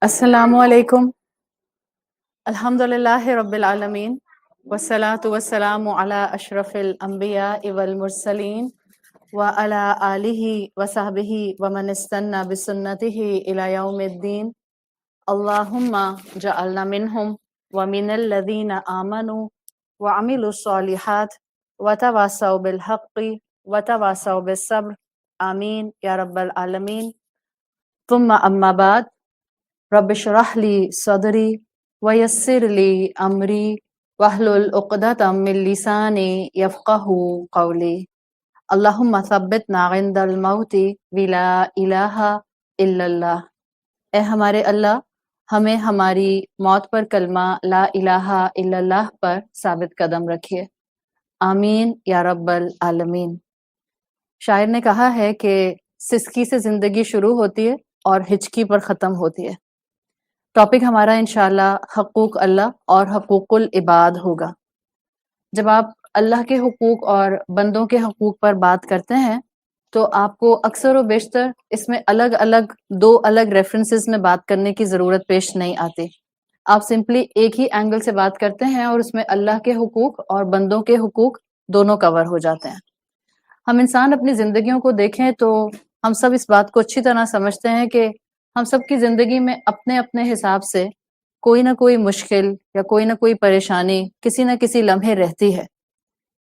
السلام علیکم. الحمدللہ رب العالمین والصلاة والسلام علی اشرف الانبیاء والمرسلین وعلی آلہ وصحبہ ومن استنى بسنتہ الی یوم الدین. اللہم جعلنا منہم ومن الذین آمنوا وعملوا الصالحات وتواصوا بالحق وتواصوا بالصبر آمین یا رب العالمین. ثم اما بعد، رب اشرح لی صدری ویسر لی امری واحلل عقدۃ من لسانی یفقهوا قولی. اللہم ثبتنا عند الموت ولا الہ الا اللہ. اے ہمارے اللہ، ہمیں ہماری موت پر کلمہ لا الہ الا اللہ پر ثابت قدم رکھیے. آمین یا رب العالمین. شاعر نے کہا ہے کہ سسکی سے زندگی شروع ہوتی ہے اور ہچکی پر ختم ہوتی ہے. ٹاپک ہمارا انشاءاللہ حقوق اللہ اور حقوق العباد ہوگا. جب آپ اللہ کے حقوق اور بندوں کے حقوق پر بات کرتے ہیں تو آپ کو اکثر و بیشتر اس میں دو الگ ریفرنسز میں بات کرنے کی ضرورت پیش نہیں آتی. آپ سمپلی ایک ہی اینگل سے بات کرتے ہیں اور اس میں اللہ کے حقوق اور بندوں کے حقوق دونوں کور ہو جاتے ہیں. ہم انسان اپنی زندگیوں کو دیکھیں تو ہم سب اس بات کو اچھی طرح سمجھتے ہیں کہ ہم سب کی زندگی میں اپنے اپنے حساب سے کوئی نہ کوئی مشکل یا کوئی نہ کوئی پریشانی کسی نہ کسی لمحے رہتی ہے.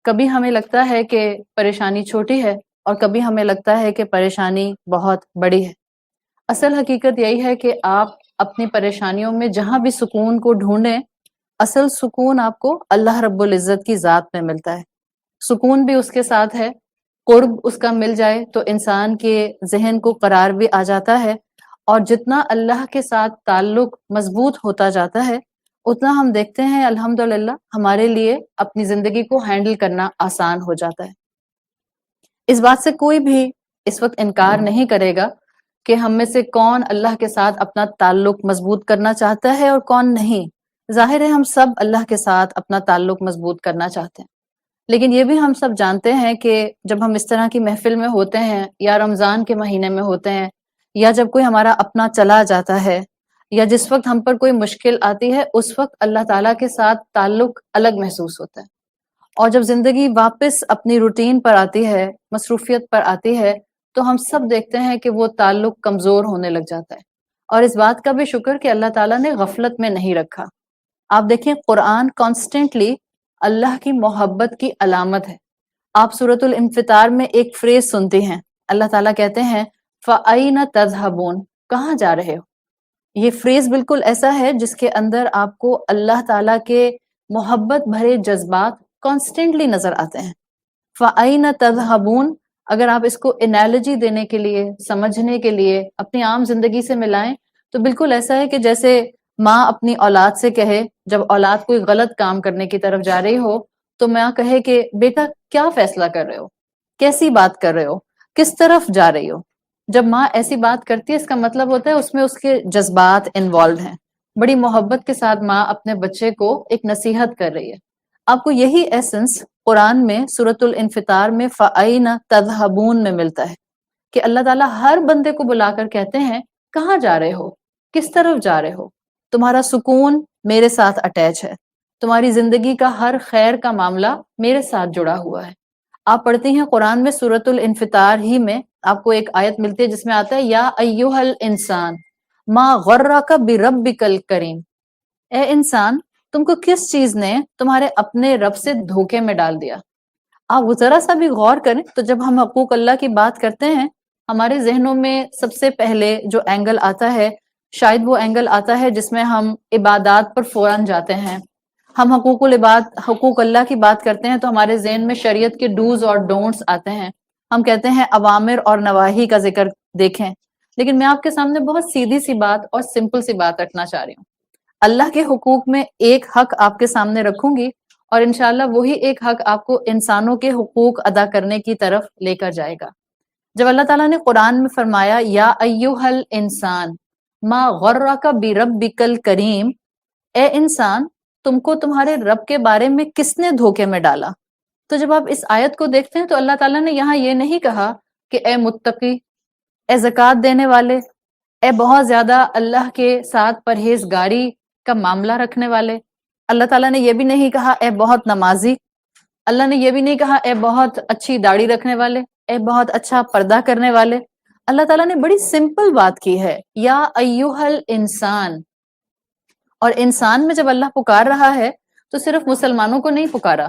کبھی ہمیں لگتا ہے کہ پریشانی چھوٹی ہے اور کبھی ہمیں لگتا ہے کہ پریشانی بہت بڑی ہے. اصل حقیقت یہی ہے کہ آپ اپنی پریشانیوں میں جہاں بھی سکون کو ڈھونڈیں، اصل سکون آپ کو اللہ رب العزت کی ذات میں ملتا ہے. سکون بھی اس کے ساتھ ہے. قرب اس کا مل جائے تو انسان کے ذہن کو قرار بھی آ جاتا ہے، اور جتنا اللہ کے ساتھ تعلق مضبوط ہوتا جاتا ہے اتنا ہم دیکھتے ہیں الحمدللہ ہمارے لیے اپنی زندگی کو ہینڈل کرنا آسان ہو جاتا ہے. اس بات سے کوئی بھی اس وقت انکار نہیں کرے گا کہ ہم میں سے کون اللہ کے ساتھ اپنا تعلق مضبوط کرنا چاہتا ہے اور کون نہیں. ظاہر ہے ہم سب اللہ کے ساتھ اپنا تعلق مضبوط کرنا چاہتے ہیں، لیکن یہ بھی ہم سب جانتے ہیں کہ جب ہم اس طرح کی محفل میں ہوتے ہیں یا رمضان کے مہینے میں ہوتے ہیں یا جب کوئی ہمارا اپنا چلا جاتا ہے یا جس وقت ہم پر کوئی مشکل آتی ہے، اس وقت اللہ تعالیٰ کے ساتھ تعلق الگ محسوس ہوتا ہے. اور جب زندگی واپس اپنی روٹین پر آتی ہے، مصروفیت پر آتی ہے، تو ہم سب دیکھتے ہیں کہ وہ تعلق کمزور ہونے لگ جاتا ہے. اور اس بات کا بھی شکر کہ اللہ تعالیٰ نے غفلت میں نہیں رکھا. آپ دیکھیں قرآن کانسٹنٹلی اللہ کی محبت کی علامت ہے. آپ سورۃ الانفطار میں ایک فریز سنتی ہیں، اللہ تعالیٰ کہتے ہیں فَأَيْنَ تَذْهَبُونَ، کہاں جا رہے ہو. یہ فریز بالکل ایسا ہے جس کے اندر آپ کو اللہ تعالیٰ کے محبت بھرے جذبات کانسٹنٹلی نظر آتے ہیں. فَأَيْنَ تَذْهَبُونَ اگر آپ اس کو انالوجی دینے کے لیے، سمجھنے کے لیے اپنی عام زندگی سے ملائیں تو بالکل ایسا ہے کہ جیسے ماں اپنی اولاد سے کہے، جب اولاد کوئی غلط کام کرنے کی طرف جا رہی ہو تو ماں کہے کہ بیٹا کیا فیصلہ کر رہے ہو، کیسی بات کر رہے ہو، کس طرف جا رہی ہو. جب ماں ایسی بات کرتی ہے اس کا مطلب ہوتا ہے اس میں اس کے جذبات انوالوڈ ہیں. بڑی محبت کے ساتھ ماں اپنے بچے کو ایک نصیحت کر رہی ہے. آپ کو یہی ایسنس قرآن میں سورۃ الانفطار میں فَأَيْنَ تَذْهَبُونَ میں ملتا ہے کہ اللہ تعالیٰ ہر بندے کو بلا کر کہتے ہیں کہاں جا رہے ہو، کس طرف جا رہے ہو. تمہارا سکون میرے ساتھ اٹیچ ہے، تمہاری زندگی کا ہر خیر کا معاملہ میرے ساتھ جڑا ہوا ہے. آپ پڑھتی ہیں قرآن میں سورۃ الانفطار ہی میں آپ کو ایک آیت ملتی ہے جس میں آتا ہے یا ایھا الانسان ما غرک بربک الکریم. اے انسان، تم کو کس چیز نے تمہارے اپنے رب سے دھوکے میں ڈال دیا. آپ ذرا سا بھی غور کریں تو جب ہم حقوق اللہ کی بات کرتے ہیں ہمارے ذہنوں میں سب سے پہلے جو اینگل آتا ہے شاید وہ اینگل آتا ہے جس میں ہم عبادات پر فوراً جاتے ہیں. ہم حقوق اللہ کی بات کرتے ہیں تو ہمارے ذہن میں شریعت کے ڈوز اور ڈونٹس آتے ہیں. ہم کہتے ہیں اوامر اور نواہی کا ذکر دیکھیں. لیکن میں آپ کے سامنے بہت سیدھی سی بات اور سمپل سی بات رکھنا چاہ رہی ہوں. اللہ کے حقوق میں ایک حق آپ کے سامنے رکھوں گی اور انشاءاللہ وہی ایک حق آپ کو انسانوں کے حقوق ادا کرنے کی طرف لے کر جائے گا. جب اللہ تعالیٰ نے قرآن میں فرمایا یا ایھا الانسان ما غرک بربک الکریم، اے انسان تم کو تمہارے رب کے بارے میں کس نے دھوکے میں ڈالا. تو جب آپ اس آیت کو دیکھتے ہیں تو اللہ تعالیٰ نے یہاں یہ نہیں کہا کہ اے متقی، اے زکوٰۃ دینے والے، اے بہت زیادہ اللہ کے ساتھ پرہیزگاری کا معاملہ رکھنے والے. اللہ تعالیٰ نے یہ بھی نہیں کہا اے بہت نمازی. اللہ نے یہ بھی نہیں کہا اے بہت اچھی داڑھی رکھنے والے، اے بہت اچھا پردہ کرنے والے. اللہ تعالیٰ نے بڑی سمپل بات کی ہے، یا ایوہ الانسان. اور انسان میں جب اللہ پکار رہا ہے تو صرف مسلمانوں کو نہیں پکارا.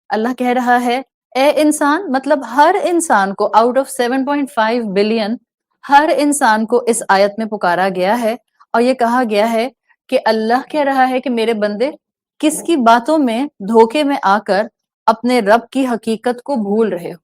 اللہ کہہ رہا ہے اے انسان، مطلب ہر انسان کو آؤٹ آف 7.5 بلین ہر انسان کو اس آیت میں پکارا گیا ہے. اور یہ کہا گیا ہے کہ اللہ کہہ رہا ہے کہ میرے بندے کس کی باتوں میں دھوکے میں آ کر اپنے رب کی حقیقت کو بھول رہے ہو.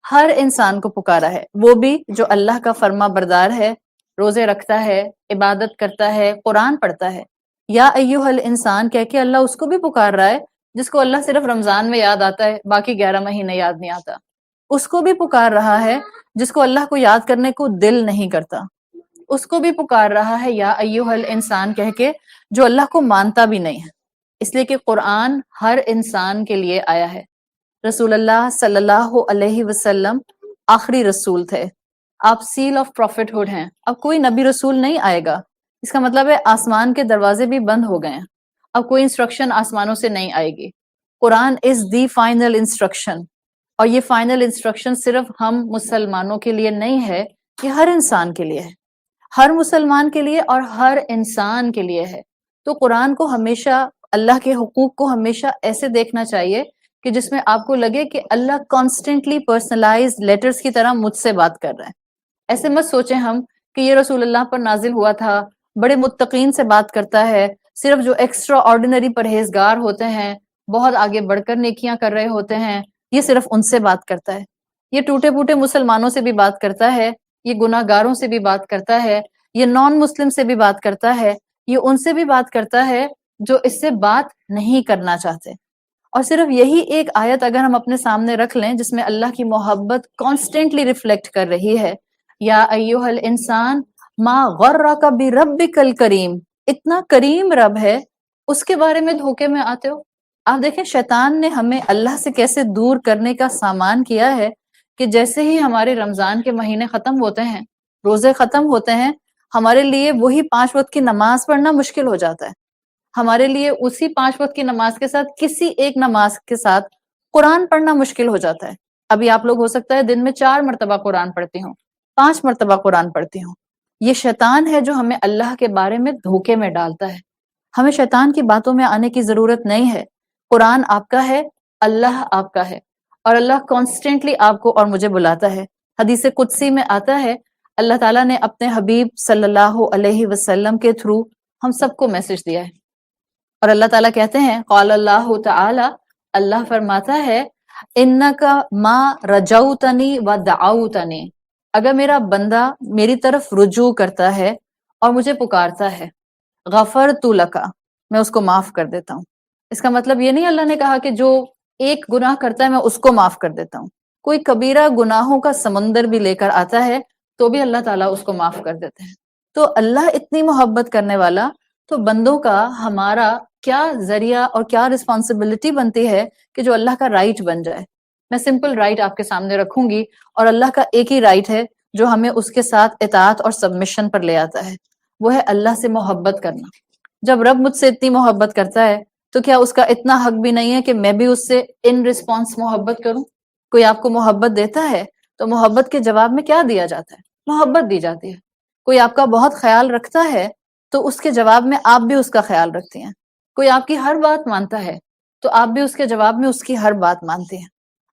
ہر انسان کو پکارا ہے، وہ بھی جو اللہ کا فرما بردار ہے، روزے رکھتا ہے، عبادت کرتا ہے، قرآن پڑھتا ہے. یا ایوہ الانسان کہہ کے اللہ اس کو بھی پکار رہا ہے جس کو اللہ صرف رمضان میں یاد آتا ہے، باقی 11 مہینے یاد نہیں آتا. اس کو بھی پکار رہا ہے جس کو اللہ کو یاد کرنے کو دل نہیں کرتا. اس کو بھی پکار رہا ہے یا ایوہ الانسان کہہ کے جو اللہ کو مانتا بھی نہیں ہے. اس لیے کہ قرآن ہر انسان کے لیے آیا ہے. رسول اللہ صلی اللہ علیہ وسلم آخری رسول تھے. آپ سیل آف پروفٹ ہوڈ ہیں. اب کوئی نبی رسول نہیں آئے گا. اس کا مطلب ہے آسمان کے دروازے بھی بند ہو گئے ہیں. اب کوئی انسٹرکشن آسمانوں سے نہیں آئے گی. قرآن از دی فائنل انسٹرکشن. اور یہ فائنل انسٹرکشن صرف ہم مسلمانوں کے لیے نہیں ہے، یہ ہر انسان کے لیے ہے. ہر مسلمان کے لیے اور ہر انسان کے لیے ہے. تو قرآن کو ہمیشہ، اللہ کے حقوق کو ہمیشہ ایسے دیکھنا چاہیے کہ جس میں آپ کو لگے کہ اللہ کانسٹنٹلی پرسنلائز لیٹرز کی طرح مجھ سے بات کر رہا ہے. ایسے مت سوچیں ہم کہ یہ رسول اللہ پر نازل ہوا تھا، بڑے متقین سے بات کرتا ہے، صرف جو ایکسٹرا آرڈینری پرہیزگار ہوتے ہیں، بہت آگے بڑھ کر نیکیاں کر رہے ہوتے ہیں، یہ صرف ان سے بات کرتا ہے. یہ ٹوٹے پوٹے مسلمانوں سے بھی بات کرتا ہے، یہ گناہ گاروں سے بھی بات کرتا ہے، یہ نان مسلم سے بھی بات کرتا ہے، یہ ان سے بھی بات کرتا ہے جو اس سے بات نہیں کرنا چاہتے. اور صرف یہی ایک آیت اگر ہم اپنے سامنے رکھ لیں جس میں اللہ کی محبت کانسٹنٹلی ریفلیکٹ کر رہی ہے، یا ایوہ الانسان ما غرک بربک الکریم. اتنا کریم رب ہے، اس کے بارے میں دھوکے میں آتے ہو. آپ دیکھیں شیطان نے ہمیں اللہ سے کیسے دور کرنے کا سامان کیا ہے کہ جیسے ہی ہمارے رمضان کے مہینے ختم ہوتے ہیں، روزے ختم ہوتے ہیں، ہمارے لیے وہی 5 وقت کی نماز پڑھنا مشکل ہو جاتا ہے. ہمارے لیے اسی 5 وقت کی نماز کے ساتھ کسی ایک نماز کے ساتھ قرآن پڑھنا مشکل ہو جاتا ہے. ابھی آپ لوگ ہو سکتا ہے دن میں 4 مرتبہ قرآن پڑھتی ہوں، 5 مرتبہ قرآن پڑھتی ہوں. یہ شیطان ہے جو ہمیں اللہ کے بارے میں دھوکے میں ڈالتا ہے. ہمیں شیطان کی باتوں میں آنے کی ضرورت نہیں ہے. قرآن آپ کا ہے، اللہ آپ کا ہے، اور اللہ کانسٹنٹلی آپ کو اور مجھے بلاتا ہے. حدیث قدسی میں آتا ہے اللہ تعالیٰ نے اپنے حبیب صلی اللہ علیہ وسلم کے تھرو ہم سب کو میسج دیا ہے. اور اللہ تعالیٰ کہتے ہیں قال اللہ تعالی، اللہ فرماتا ہے انکا ما رجوتنی و دعوتنی. اگر میرا بندہ میری طرف رجوع کرتا ہے اور مجھے پکارتا ہے، غفرت لک، میں اس کو معاف کر دیتا ہوں. اس کا مطلب یہ نہیں اللہ نے کہا کہ جو ایک گناہ کرتا ہے میں اس کو معاف کر دیتا ہوں. کوئی کبیرہ گناہوں کا سمندر بھی لے کر آتا ہے تو بھی اللہ تعالیٰ اس کو معاف کر دیتے ہیں. تو اللہ اتنی محبت کرنے والا، تو بندوں کا ہمارا کیا ذریعہ اور کیا رسپانسبلٹی بنتی ہے کہ جو اللہ کا رائٹ بن جائے. میں سمپل رائٹ آپ کے سامنے رکھوں گی، اور اللہ کا ایک ہی رائٹ ہے جو ہمیں اس کے ساتھ اطاعت اور سبمشن پر لے آتا ہے، وہ ہے اللہ سے محبت کرنا. جب رب مجھ سے اتنی محبت کرتا ہے تو کیا اس کا اتنا حق بھی نہیں ہے کہ میں بھی اس سے ان رسپانس محبت کروں؟ کوئی آپ کو محبت دیتا ہے تو محبت کے جواب میں کیا دیا جاتا ہے؟ محبت دی جاتی ہے. کوئی آپ کا بہت خیال رکھتا ہے تو اس کے جواب میں آپ بھی اس کا خیال رکھتی ہیں. کوئی آپ کی ہر بات مانتا ہے تو آپ بھی اس کے جواب میں اس کی ہر بات مانتے ہیں.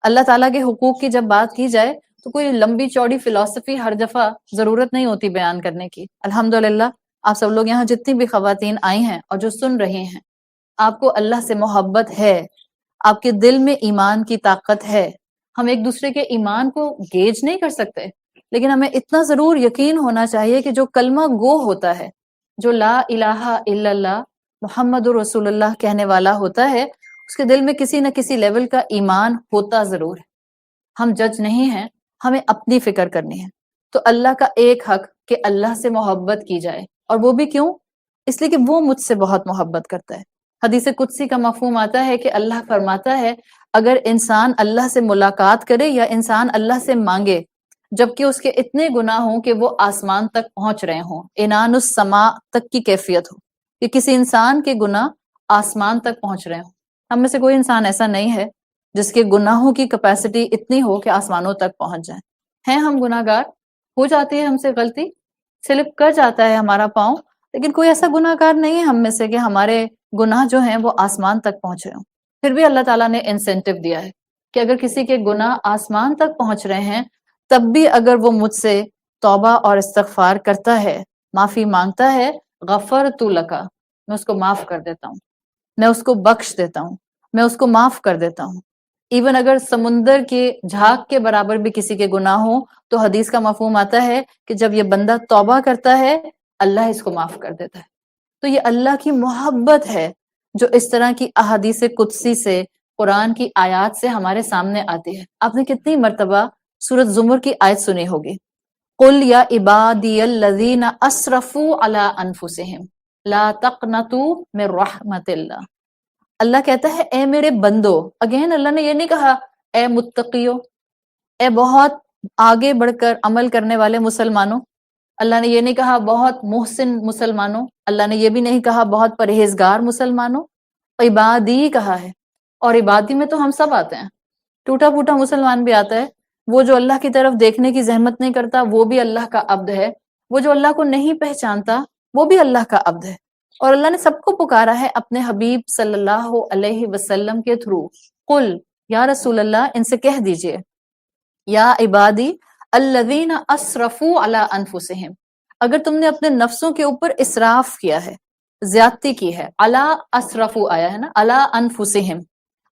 اللہ تعالیٰ کے حقوق کی جب بات کی جائے تو کوئی لمبی چوڑی فلسفی ہر دفعہ ضرورت نہیں ہوتی بیان کرنے کی. الحمدللہ آپ سب لوگ یہاں جتنی بھی خواتین آئی ہیں اور جو سن رہی ہیں، آپ کو اللہ سے محبت ہے، آپ کے دل میں ایمان کی طاقت ہے. ہم ایک دوسرے کے ایمان کو گیج نہیں کر سکتے، لیکن ہمیں اتنا ضرور یقین ہونا چاہیے کہ جو کلمہ گو ہوتا ہے، جو لا الہ الا اللہ محمد رسول اللہ کہنے والا ہوتا ہے، اس کے دل میں کسی نہ کسی لیول کا ایمان ہوتا ضرور ہے. ہم جج نہیں ہیں، ہمیں اپنی فکر کرنی ہے. تو اللہ کا ایک حق کہ اللہ سے محبت کی جائے، اور وہ بھی کیوں؟ اس لیے کہ وہ مجھ سے بہت محبت کرتا ہے. حدیث قدسی کا مفہوم آتا ہے کہ اللہ فرماتا ہے اگر انسان اللہ سے ملاقات کرے یا انسان اللہ سے مانگے، جبکہ اس کے اتنے گناہ ہوں کہ وہ آسمان تک پہنچ رہے ہوں، انان السما تک کی کیفیت ہو کہ کسی انسان کے گناہ آسمان تک پہنچ رہے ہوں۔ ہم میں سے کوئی انسان ایسا نہیں ہے جس کے گناہوں کی کیپیسٹی اتنی ہو کہ آسمانوں تک پہنچ جائیں۔ ہیں ہم گناہ گار، ہو جاتی ہے ہم سے غلطی، سلپ کر جاتا ہے ہمارا پاؤں، لیکن کوئی ایسا گناہ گار نہیں ہے ہم میں سے کہ ہمارے گناہ جو ہیں وہ آسمان تک پہنچ رہے ہوں۔ پھر بھی اللہ تعالیٰ نے انسینٹیو دیا ہے کہ اگر کسی کے گناہ آسمان تک پہنچ رہے ہیں تب بھی اگر وہ مجھ سے توبہ اور استغفار کرتا ہے، معافی مانگتا ہے، غفرت لک، میں اس کو معاف کر دیتا ہوں، میں اس کو بخش دیتا ہوں، میں اس کو معاف کر دیتا ہوں۔ ایون اگر سمندر کے جھاگ کے برابر بھی کسی کے گناہ ہوں تو حدیث کا مفہوم آتا ہے کہ جب یہ بندہ توبہ کرتا ہے اللہ اس کو معاف کر دیتا ہے۔ تو یہ اللہ کی محبت ہے جو اس طرح کی احادیث قدسی سے، قرآن کی آیات سے ہمارے سامنے آتی ہے۔ آپ نے کتنی مرتبہ سورۃ زمر کی آیت سنی ہوگی، قل یا عبادی الذین اسرفوا علی انفسہم لا تقنطوا من رحمت اللہ۔ اللہ کہتا ہے اے میرے بندو، اگین اللہ نے یہ نہیں کہا اے متقیو، اے بہت آگے بڑھ کر عمل کرنے والے مسلمانوں، اللہ نے یہ نہیں کہا بہت محسن مسلمانوں، اللہ نے یہ بھی نہیں کہا بہت پرہیزگار مسلمانوں، عبادی کہا ہے۔ اور عبادی میں تو ہم سب آتے ہیں، ٹوٹا پھوٹا مسلمان بھی آتا ہے، وہ جو اللہ کی طرف دیکھنے کی زحمت نہیں کرتا وہ بھی اللہ کا عبد ہے، وہ جو اللہ کو نہیں پہچانتا وہ بھی اللہ کا عبد ہے۔ اور اللہ نے سب کو پکارا ہے اپنے حبیب صلی اللہ علیہ وسلم کے تھرو، قل یا رسول اللہ ان سے کہہ دیجئے یا عبادی الذین اسرفوا علی انفسہم، اگر تم نے اپنے نفسوں کے اوپر اسراف کیا ہے، زیادتی کی ہے، علی اسرفوا آیا ہے نا، علی انفسہم۔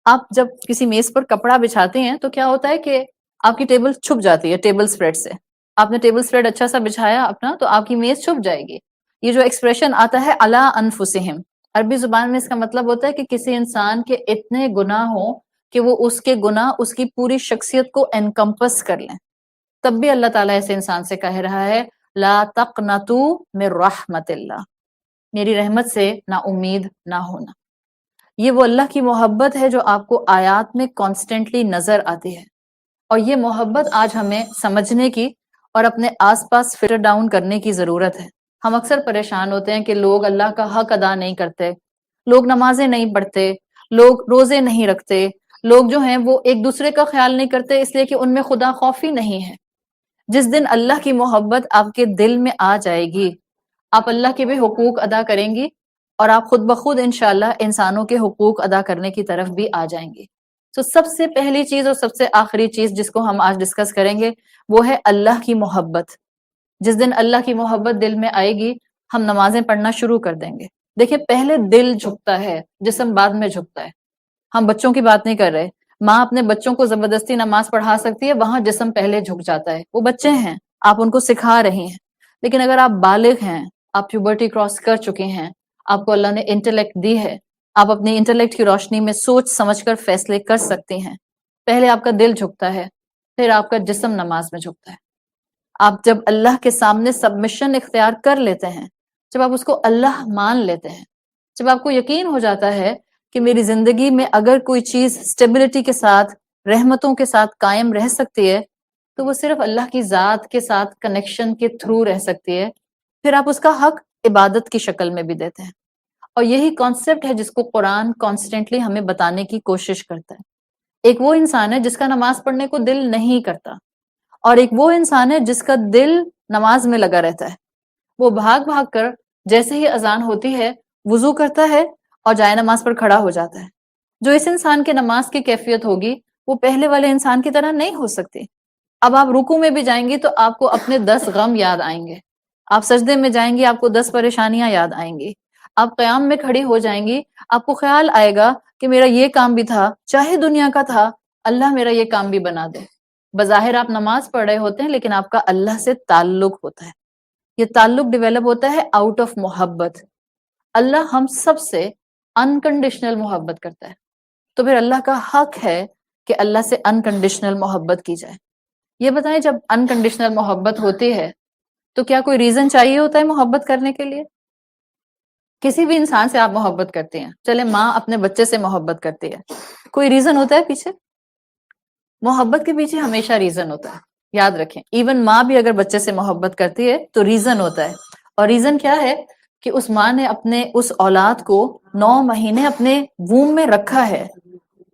آپ جب کسی میز پر کپڑا بچھاتے ہیں تو کیا ہوتا ہے کہ آپ کی ٹیبل چھپ جاتی ہے ٹیبل سپریڈ سے، آپ نے ٹیبل سپریڈ اچھا سا بچھایا اپنا تو آپ کی میز چھپ جائے گی۔ یہ جو ایکسپریشن آتا ہے علی انفسہم، عربی زبان میں اس کا مطلب ہوتا ہے کہ کسی انسان کے اتنے گناہ ہوں کہ وہ اس کے گناہ اس کی پوری شخصیت کو انکمپس کر لیں، تب بھی اللہ تعالیٰ ایسے انسان سے کہہ رہا ہے لا تقنطوا من رحمت اللہ، میری رحمت سے نا امید نہ ہونا۔ یہ وہ اللہ کی محبت ہے جو آپ کو آیات میں کانسٹنٹلی نظر آتی ہے، اور یہ محبت آج ہمیں سمجھنے کی اور اپنے آس پاس فلٹر ڈاؤن کرنے کی ضرورت ہے۔ ہم اکثر پریشان ہوتے ہیں کہ لوگ اللہ کا حق ادا نہیں کرتے، لوگ نمازیں نہیں پڑھتے، لوگ روزے نہیں رکھتے، لوگ جو ہیں وہ ایک دوسرے کا خیال نہیں کرتے اس لیے کہ ان میں خدا خوفی نہیں ہے۔ جس دن اللہ کی محبت آپ کے دل میں آ جائے گی، آپ اللہ کے بھی حقوق ادا کریں گی اور آپ خود بخود انشاءاللہ انسانوں کے حقوق ادا کرنے کی طرف بھی آ جائیں گے۔ تو سب سے پہلی چیز اور سب سے آخری چیز جس کو ہم آج ڈسکس کریں گے وہ ہے اللہ کی محبت۔ جس دن اللہ کی محبت دل میں آئے گی ہم نمازیں پڑھنا شروع کر دیں گے۔ دیکھیں پہلے دل جھکتا ہے، جسم بعد میں جھکتا ہے۔ ہم بچوں کی بات نہیں کر رہے، ماں اپنے بچوں کو زبردستی نماز پڑھا سکتی ہے، وہاں جسم پہلے جھک جاتا ہے، وہ بچے ہیں، آپ ان کو سکھا رہی ہیں۔ لیکن اگر آپ بالغ ہیں، آپ پیوبرٹی کراس کر چکے ہیں، آپ کو اللہ نے انٹلیکٹ دی ہے، آپ اپنی انٹلیکٹ کی روشنی میں سوچ سمجھ کر فیصلے کر سکتی ہیں، پہلے آپ کا دل جھکتا ہے، پھر آپ کا جسم نماز میں جھکتا ہے۔ آپ جب اللہ کے سامنے سبمشن اختیار کر لیتے ہیں، جب آپ اس کو اللہ مان لیتے ہیں، جب آپ کو یقین ہو جاتا ہے کہ میری زندگی میں اگر کوئی چیز اسٹیبلٹی کے ساتھ، رحمتوں کے ساتھ قائم رہ سکتی ہے تو وہ صرف اللہ کی ذات کے ساتھ کنیکشن کے تھرو رہ سکتی ہے، پھر آپ اس کا حق عبادت کی شکل میں بھی دیتے ہیں۔ اور یہی کانسیپٹ ہے جس کو قرآن کانسٹنٹلی ہمیں بتانے کی کوشش کرتا ہے۔ ایک وہ انسان ہے جس کا نماز پڑھنے کو دل نہیں کرتا، اور ایک وہ انسان ہے جس کا دل نماز میں لگا رہتا ہے، وہ بھاگ بھاگ کر جیسے ہی اذان ہوتی ہے وضو کرتا ہے اور جائے نماز پر کھڑا ہو جاتا ہے۔ جو اس انسان کے نماز کی کیفیت ہوگی وہ پہلے والے انسان کی طرح نہیں ہو سکتی۔ اب آپ رکوع میں بھی جائیں گی تو آپ کو اپنے 10 غم یاد آئیں گے، آپ سجدے میں جائیں گی آپ کو 10 پریشانیاں یاد آئیں گی، آپ قیام میں کھڑی ہو جائیں گی آپ کو خیال آئے گا کہ میرا یہ کام بھی تھا، چاہے دنیا کا تھا، اللہ میرا یہ کام بھی بنا دے۔ بظاہر آپ نماز پڑھ رہے ہوتے ہیں لیکن آپ کا اللہ سے تعلق ہوتا ہے، یہ تعلق ڈیولپ ہوتا ہے آؤٹ آف محبت۔ اللہ ہم سب سے انکنڈیشنل محبت کرتا ہے، تو پھر اللہ کا حق ہے کہ اللہ سے انکنڈیشنل محبت کی جائے۔ یہ بتائیں جب انکنڈیشنل محبت ہوتی ہے تو کیا کوئی ریزن چاہیے ہوتا ہے محبت کرنے کے لیے؟ کسی بھی انسان سے آپ محبت کرتے ہیں، چلے ماں اپنے بچے سے محبت کرتی ہے، کوئی ریزن ہوتا ہے پیچھے؟ محبت کے پیچھے ہمیشہ ریزن ہوتا ہے۔ یاد رکھیں، ایون ماں بھی اگر بچے سے محبت کرتی ہے تو ریزن ہوتا ہے، اور ریزن کیا ہے کہ اس ماں نے اپنے اس اولاد کو 9 مہینے اپنے ووم میں رکھا ہے،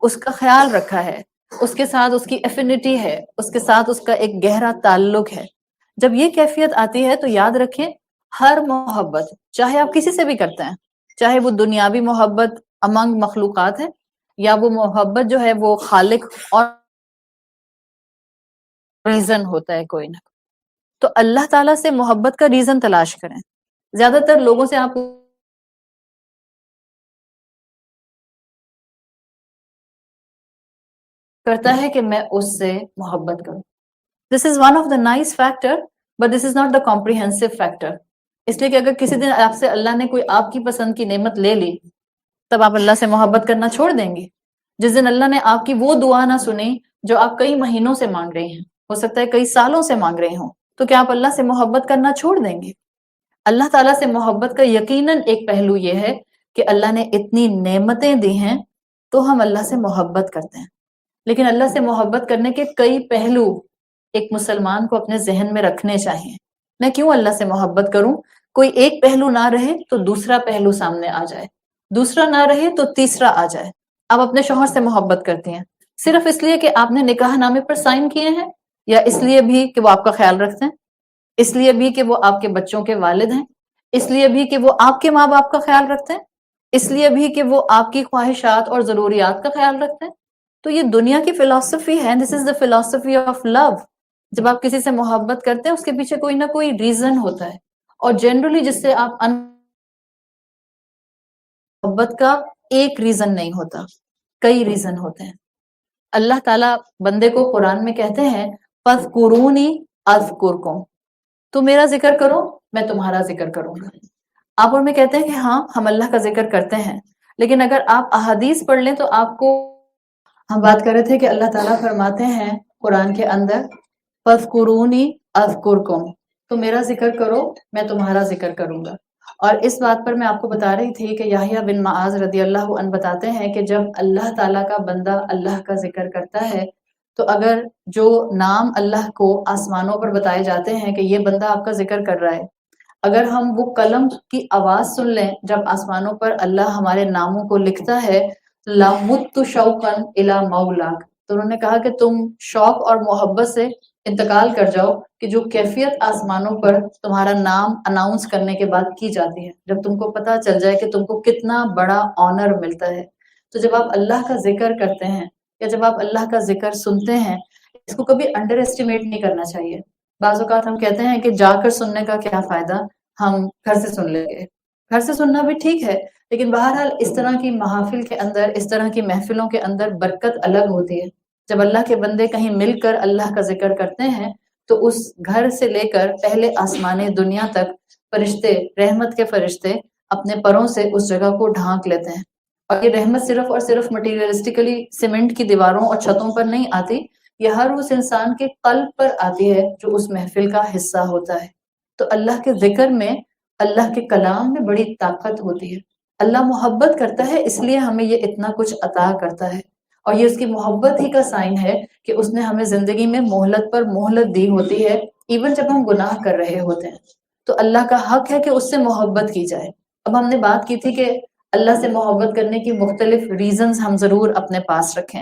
اس کا خیال رکھا ہے، اس کے ساتھ اس کی ایفینٹی ہے، اس کے ساتھ اس کا ایک گہرا تعلق ہے. جب یہ کیفیت آتی ہے تو یاد رکھیں ہر محبت، چاہے آپ کسی سے بھی کرتے ہیں، چاہے وہ دنیاوی محبت امنگ مخلوقات ہے یا وہ محبت جو ہے وہ خالق اور ریزن ہوتا ہے کوئی نہ. تو اللہ تعالیٰ سے محبت کا ریزن تلاش کریں. زیادہ تر لوگوں سے آپ کرتا ہے کہ میں اس سے محبت کروں. This is one of the nice factor but this is not the comprehensive factor. اس لیے کہ اگر کسی دن آپ سے اللہ نے کوئی آپ کی پسند کی نعمت لے لی تب آپ اللہ سے محبت کرنا چھوڑ دیں گے. جس دن اللہ نے آپ کی وہ دعا نہ سنی جو آپ کئی مہینوں سے مانگ رہے ہیں، ہو سکتا ہے کئی سالوں سے مانگ رہے ہوں، تو کیا آپ اللہ سے محبت کرنا چھوڑ دیں گے؟ اللہ تعالیٰ سے محبت کا یقیناً ایک پہلو یہ ہے کہ اللہ نے اتنی نعمتیں دی ہیں تو ہم اللہ سے محبت کرتے ہیں. لیکن اللہ سے محبت کرنے کے کئی پہلو ایک مسلمان کو اپنے ذہن میں رکھنے چاہیے. میں کیوں اللہ سے محبت کروں؟ کوئی ایک پہلو نہ رہے تو دوسرا پہلو سامنے آ جائے، دوسرا نہ رہے تو تیسرا آ جائے. آپ اپنے شوہر سے محبت کرتی ہیں صرف اس لیے کہ آپ نے نکاح نامے پر سائن کیے ہیں، یا اس لیے بھی کہ وہ آپ کا خیال رکھتے ہیں، اس لیے بھی کہ وہ آپ کے بچوں کے والد ہیں، اس لیے بھی کہ وہ آپ کے ماں باپ کا خیال رکھتے ہیں، اس لیے بھی کہ وہ آپ کی خواہشات اور ضروریات کا خیال رکھتے ہیں. تو یہ دنیا کی فلسفی ہے. دس از دا فلسفی آف لو. جب آپ کسی سے محبت کرتے ہیں اس کے پیچھے کوئی نہ کوئی ریزن ہوتا ہے، اور جنرلی جس سے آپ محبت کا ایک ریزن نہیں ہوتا، کئی ریزن ہوتے ہیں. اللہ تعالیٰ بندے کو قرآن میں کہتے ہیں فَاذْكُرُونِي أَذْكُرْكُمْ، تو میرا ذکر کرو میں تمہارا ذکر کروں گا. آپ اور میں کہتے ہیں کہ ہاں ہم اللہ کا ذکر کرتے ہیں، لیکن اگر آپ احادیث پڑھ لیں تو آپ کو، ہم بات کر رہے تھے کہ اللہ تعالیٰ فرماتے ہیں قرآن کے اندر فَاذْكُرُونِي أَذْكُرْكُمْ، تو میرا ذکر کرو میں تمہارا ذکر کروں گا. اور اس بات پر میں آپ کو بتا رہی تھی کہ یحییٰ بن معاذ رضی اللہ عنہ بتاتے ہیں کہ جب اللہ تعالیٰ کا بندہ اللہ کا ذکر کرتا ہے تو اگر جو نام اللہ کو آسمانوں پر بتائے جاتے ہیں کہ یہ بندہ آپ کا ذکر کر رہا ہے، اگر ہم وہ قلم کی آواز سن لیں جب آسمانوں پر اللہ ہمارے ناموں کو لکھتا ہے لَمُتُّ شَوْقًا إِلَى مَوْلَاكَ، تو انہوں نے کہا کہ تم شوق اور محبت سے انتقال کر جاؤ کہ جو کیفیت آسمانوں پر تمہارا نام اناؤنس کرنے کے بعد کی جاتی ہے، جب تم کو پتہ چل جائے کہ تم کو کتنا بڑا آنر ملتا ہے. تو جب آپ اللہ کا ذکر کرتے ہیں یا جب آپ اللہ کا ذکر سنتے ہیں، اس کو کبھی انڈر ایسٹیمیٹ نہیں کرنا چاہیے. بعض اوقات ہم کہتے ہیں کہ جا کر سننے کا کیا فائدہ، ہم گھر سے سن لیں گے. گھر سے سننا بھی ٹھیک ہے، لیکن بہرحال اس طرح کی محافل کے اندر، اس طرح کی محفلوں کے اندر برکت الگ ہوتی ہے. جب اللہ کے بندے کہیں مل کر اللہ کا ذکر کرتے ہیں تو اس گھر سے لے کر پہلے آسمان دنیا تک فرشتے، رحمت کے فرشتے اپنے پروں سے اس جگہ کو ڈھانک لیتے ہیں. اور یہ رحمت صرف اور صرف مٹیریلسٹکلی سیمنٹ کی دیواروں اور چھتوں پر نہیں آتی، یہ ہر اس انسان کے قلب پر آتی ہے جو اس محفل کا حصہ ہوتا ہے. تو اللہ کے ذکر میں، اللہ کے کلام میں بڑی طاقت ہوتی ہے. اللہ محبت کرتا ہے اس لیے ہمیں یہ اتنا کچھ عطا کرتا ہے، اور یہ اس کی محبت ہی کا سائن ہے کہ اس نے ہمیں زندگی میں مہلت پر مہلت دی ہوتی ہے، ایون جب ہم گناہ کر رہے ہوتے ہیں. تو اللہ کا حق ہے کہ اس سے محبت کی جائے. اب ہم نے بات کی تھی کہ اللہ سے محبت کرنے کی مختلف ریزنز ہم ضرور اپنے پاس رکھیں.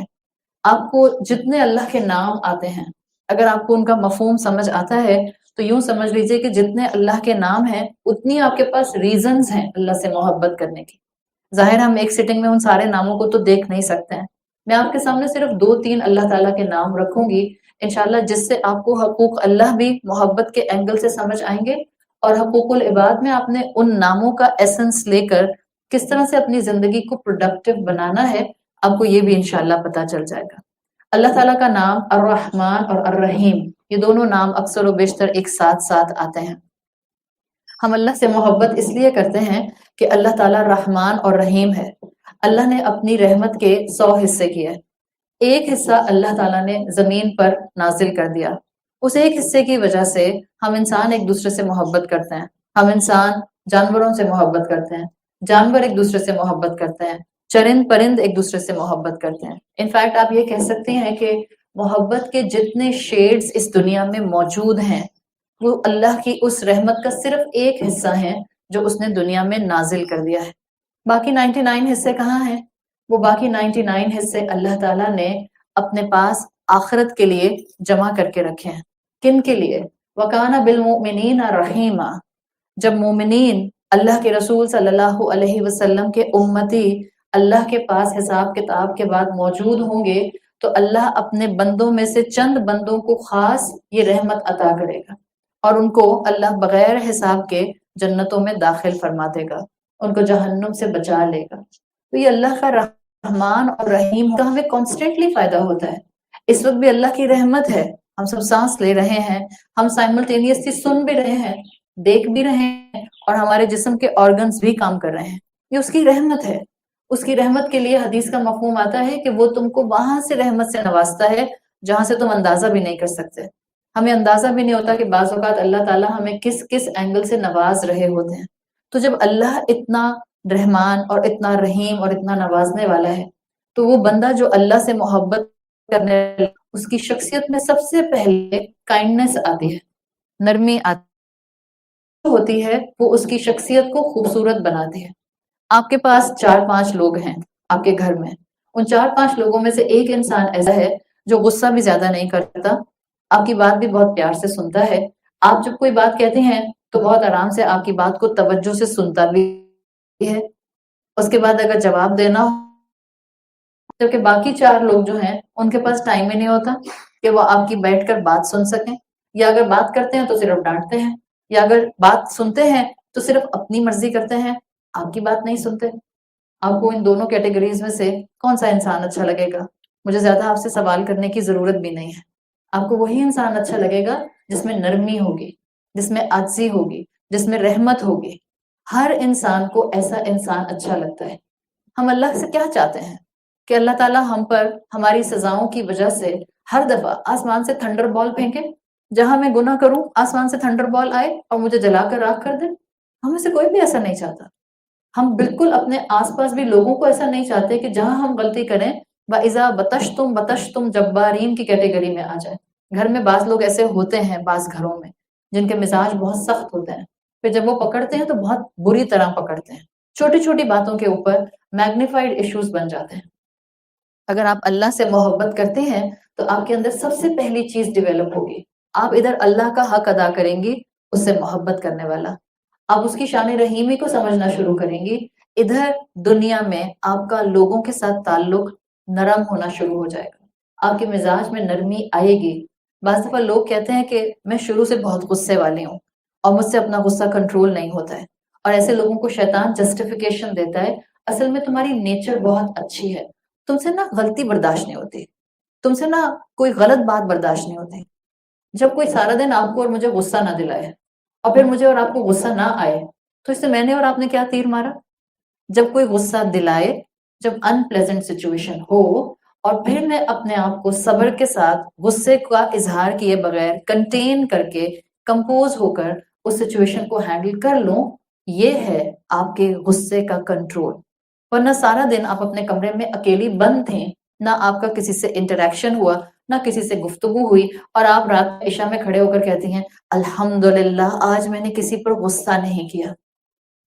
آپ کو جتنے اللہ کے نام آتے ہیں اگر آپ کو ان کا مفہوم سمجھ آتا ہے تو یوں سمجھ لیجئے کہ جتنے اللہ کے نام ہیں اتنی آپ کے پاس ریزنز ہیں اللہ سے محبت کرنے کی. ظاہر ہم ایک سٹنگ میں ان سارے ناموں کو تو دیکھ نہیں سکتے ہیں. میں آپ کے سامنے صرف 2-3 اللہ تعالیٰ کے نام رکھوں گی انشاءاللہ، جس سے آپ کو حقوق اللہ بھی محبت کے اینگل سے سمجھ آئیں گے، اور حقوق العباد میں آپ نے ان ناموں کا ایسنس لے کر کس طرح سے اپنی زندگی کو پروڈکٹیو بنانا ہے آپ کو یہ بھی انشاءاللہ پتہ چل جائے گا. اللہ تعالیٰ کا نام الرحمن اور الرحیم، یہ دونوں نام اکثر و بیشتر ایک ساتھ ساتھ آتے ہیں. ہم اللہ سے محبت اس لیے کرتے ہیں کہ اللہ تعالیٰ رحمان اور رحیم ہے. اللہ نے اپنی رحمت کے 100 حصے کیے، ایک حصہ اللہ تعالیٰ نے زمین پر نازل کر دیا. اس ایک حصے کی وجہ سے ہم انسان ایک دوسرے سے محبت کرتے ہیں. ہم انسان جانوروں سے محبت کرتے ہیں، جانور ایک دوسرے سے محبت کرتے ہیں، چرند پرند ایک دوسرے سے محبت کرتے ہیں. انفیکٹ آپ یہ کہہ سکتے ہیں کہ محبت کے جتنے شیڈز اس دنیا میں موجود ہیں وہ اللہ کی اس رحمت کا صرف ایک حصہ ہے جو اس نے دنیا میں نازل کر دیا ہے. باقی 99 حصے کہاں ہیں؟ وہ باقی 99 حصے اللہ تعالیٰ نے اپنے پاس آخرت کے لیے جمع کر کے رکھے ہیں. کن کے لیے؟ وَكَانَ بِالْمُؤْمِنِينَ رَحِيمًا. جب مومنین اللہ کے رسول صلی اللہ علیہ وسلم کے امتی اللہ کے پاس حساب کتاب کے بعد موجود ہوں گے تو اللہ اپنے بندوں میں سے چند بندوں کو خاص یہ رحمت عطا کرے گا اور ان کو اللہ بغیر حساب کے جنتوں میں داخل فرما دے گا، ان کو جہنم سے بچا لے گا. تو یہ اللہ کا رحمان اور رحیم کا ہمیں کانسٹنٹلی فائدہ ہوتا ہے. اس وقت بھی اللہ کی رحمت ہے، ہم سب سانس لے رہے ہیں، ہم سائملٹینیسلی سن بھی رہے ہیں، دیکھ بھی رہے ہیں، اور ہمارے جسم کے آرگنز بھی کام کر رہے ہیں. یہ اس کی رحمت ہے. اس کی رحمت کے لیے حدیث کا مفہوم آتا ہے کہ وہ تم کو وہاں سے رحمت سے نوازتا ہے جہاں سے تم اندازہ بھی نہیں کر سکتے. ہمیں اندازہ بھی نہیں ہوتا کہ بعض اوقات اللہ تعالیٰ ہمیں کس کس اینگل سے نواز رہے ہوتے ہیں. تو جب اللہ اتنا رحمان اور اتنا رحیم اور اتنا نوازنے والا ہے تو وہ بندہ جو اللہ سے محبت کرنے اس کی شخصیت میں سب سے پہلے کائنڈنس آتی ہے، نرمی آتی ہوتی ہے، وہ اس کی شخصیت کو خوبصورت بناتی ہے. آپ کے پاس 4-5 لوگ ہیں آپ کے گھر میں، ان 4-5 لوگوں میں سے ایک انسان ایسا ہے جو غصہ بھی زیادہ نہیں کرتا، آپ کی بات بھی بہت پیار سے سنتا ہے. آپ جب کوئی بات کہتے ہیں تو بہت آرام سے آپ کی بات کو توجہ سے سنتا بھی ہے. اس کے بعد اگر جواب دینا ہو جبکہ باقی 4 لوگ جو ہیں ان کے پاس ٹائم ہی نہیں ہوتا کہ وہ آپ کی بیٹھ کر بات سن سکیں، یا اگر بات کرتے ہیں تو صرف ڈانٹتے ہیں، یا اگر بات سنتے ہیں تو صرف اپنی مرضی کرتے ہیں، آپ کی بات نہیں سنتے. آپ کو ان دونوں کیٹیگریز میں سے کون سا انسان اچھا لگے گا؟ مجھے زیادہ آپ سے سوال کرنے کی ضرورت بھی نہیں ہے. آپ کو وہی انسان اچھا لگے گا جس میں نرمی ہوگی، جس میں عاجزی ہوگی، جس میں رحمت ہوگی. ہر انسان کو ایسا انسان اچھا لگتا ہے. ہم اللہ سے کیا چاہتے ہیں کہ اللہ تعالیٰ ہم پر ہماری سزاؤں کی وجہ سے ہر دفعہ آسمان سے تھنڈر بال پھینکے، جہاں میں گناہ کروں آسمان سے تھنڈر بال آئے اور مجھے جلا کر راکھ کر دے. ہم میں سے کوئی بھی ایسا نہیں چاہتا. ہم بالکل اپنے آس پاس بھی لوگوں کو ایسا نہیں چاہتے کہ جہاں ہم غلطی کریں وَإِذَا بَطَشْتُمْ بَطَشْتُمْ جبارین کی کیٹیگری میں آ جائے. گھر میں بعض لوگ ایسے ہوتے ہیں، بعض گھروں میں جن کے مزاج بہت سخت ہوتے ہیں، پھر جب وہ پکڑتے ہیں تو بہت بری طرح پکڑتے ہیں. چھوٹی چھوٹی باتوں کے اوپر میگنیفائڈ ایشوز بن جاتے ہیں. اگر آپ اللہ سے محبت کرتے ہیں تو آپ کے اندر سب سے پہلی چیز ڈیولپ ہوگی، آپ ادھر اللہ کا حق ادا کریں گی، اس سے محبت کرنے والا، آپ اس کی شان رحیمی کو سمجھنا شروع کریں گی. ادھر دنیا میں آپ کا لوگوں کے ساتھ تعلق نرم ہونا شروع ہو جائے گا، آپ کے مزاج میں نرمی آئے گی. بعض دفعہ لوگ کہتے ہیں کہ میں شروع سے بہت غصے والی ہوں اور مجھ سے اپنا غصہ کنٹرول نہیں ہوتا ہے، اور ایسے لوگوں کو شیطان جسٹیفیکیشن دیتا ہے اصل میں تمہاری نیچر بہت اچھی ہے، تم سے نا غلطی برداشت نہیں ہوتی، تم سے نا کوئی غلط بات برداشت نہیں ہوتی. جب کوئی سارا دن آپ کو اور مجھے غصہ نہ دلائے اور پھر مجھے اور آپ کو غصہ نہ آئے تو اس سے میں نے اور آپ نے کیا تیر مارا؟ جب کوئی غصہ دلائے، جب ان پلیزنٹ سچویشن ہو اور پھر میں اپنے آپ کو صبر کے ساتھ غصے کا اظہار کیے بغیر کنٹین کر کے کمپوز ہو کر اس سچویشن کو ہینڈل کر لوں، یہ ہے آپ کے غصے کا کنٹرول. ورنہ سارا دن آپ اپنے کمرے میں اکیلی بند تھے، نہ آپ کا کسی سے انٹریکشن ہوا، نہ کسی سے گفتگو ہوئی، اور آپ رات عشاء میں کھڑے ہو کر کہتی ہیں الحمدللہ آج میں نے کسی پر غصہ نہیں کیا.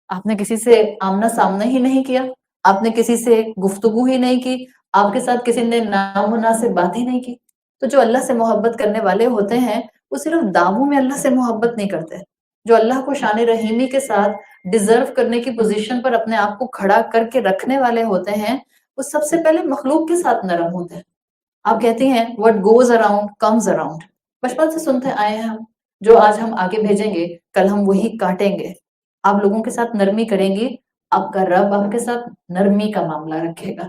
آپ نے کسی سے آمنا سامنا ہی نہیں کیا، آپ نے کسی سے گفتگو ہی نہیں کی، آپ کے ساتھ کسی نے نامناسب بات ہی نہیں کی. تو جو اللہ سے محبت کرنے والے ہوتے ہیں وہ صرف دعووں میں اللہ سے محبت نہیں کرتے. جو اللہ کو شان رحیمی کے ساتھ ڈیزرو کرنے کی پوزیشن پر اپنے آپ کو کھڑا کر کے رکھنے والے ہوتے ہیں وہ سب سے پہلے مخلوق کے ساتھ نرم ہوتے ہیں. آپ کہتی ہیں what goes around comes around. بچپن سے سنتے آئے ہیں ہم، جو آج ہم آگے بھیجیں گے کل ہم وہی کاٹیں گے. آپ لوگوں کے ساتھ نرمی کریں گی، آپ کا رب آپ کے ساتھ نرمی کا معاملہ رکھے گا،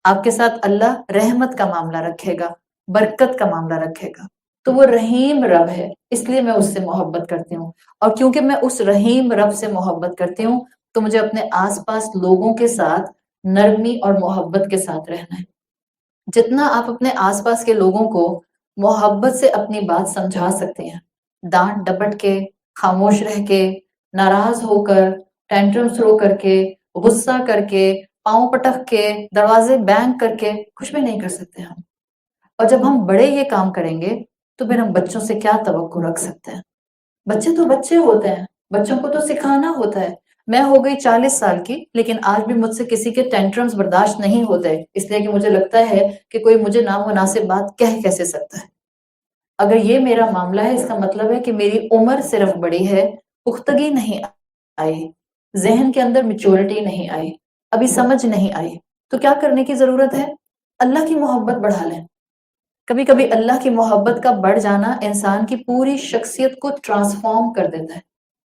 آپ کے ساتھ اللہ رحمت کا معاملہ رکھے گا، برکت کا معاملہ رکھے گا. تو وہ رحیم رب ہے، اس لیے میں اس سے محبت کرتی ہوں. اور کیونکہ میں اس رحیم رب سے محبت کرتی ہوں تو مجھے اپنے آس پاس لوگوں کے ساتھ نرمی اور محبت کے ساتھ رہنا ہے. جتنا آپ اپنے آس پاس کے لوگوں کو محبت سے اپنی بات سمجھا سکتے ہیں، ڈانٹ ڈپٹ کے، خاموش رہ کے، ناراض ہو کر، ٹینٹرم تھرو کر کے، غصہ کر کے، پاؤں پٹک کے، دروازے بینگ کر کے کچھ بھی نہیں کر سکتے ہم. اور جب ہم بڑے یہ کام کریں گے تو پھر ہم بچوں سے کیا توقع رکھ سکتے ہیں؟ بچے تو بچے ہوتے ہیں، بچوں کو تو سکھانا ہوتا ہے۔ میں ہو گئی 40 سال کی، لیکن آج بھی مجھ سے کسی کے ٹینٹرمز برداشت نہیں ہوتے، اس لیے کہ مجھے لگتا ہے کہ کوئی مجھے نامناسب بات کہہ کیسے سکتا ہے۔ اگر یہ میرا معاملہ ہے، اس کا مطلب ہے کہ میری عمر صرف بڑی ہے، پختگی نہیں آئی، ذہن کے اندر میچورٹی نہیں آئی، ابھی سمجھ نہیں آئی۔ تو کیا کرنے کی ضرورت ہے؟ اللہ کی محبت بڑھا لیں۔ کبھی کبھی اللہ کی محبت کا بڑھ جانا انسان کی پوری شخصیت کو ٹرانسفارم کر دیتا ہے۔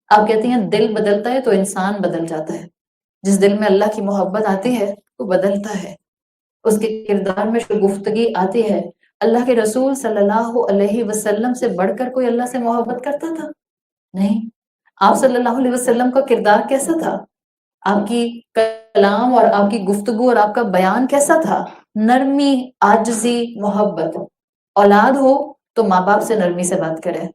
آپ کہتی ہیں دل بدلتا ہے تو انسان بدل جاتا ہے۔ جس دل میں اللہ کی محبت آتی ہے وہ بدلتا ہے، اس کے کردار میں شگفتگی آتی ہے۔ اللہ کے رسول صلی اللہ علیہ وسلم سے بڑھ کر کوئی اللہ سے محبت کرتا تھا؟ نہیں۔ آپ صلی اللہ علیہ وسلم کا کردار کیسا تھا؟ آپ کی کلام اور آپ کی گفتگو اور آپ کا بیان کیسا تھا؟ نرمی، عاجزی، محبت۔ اولاد ہو تو ماں باپ سے نرمی سے بات کریں،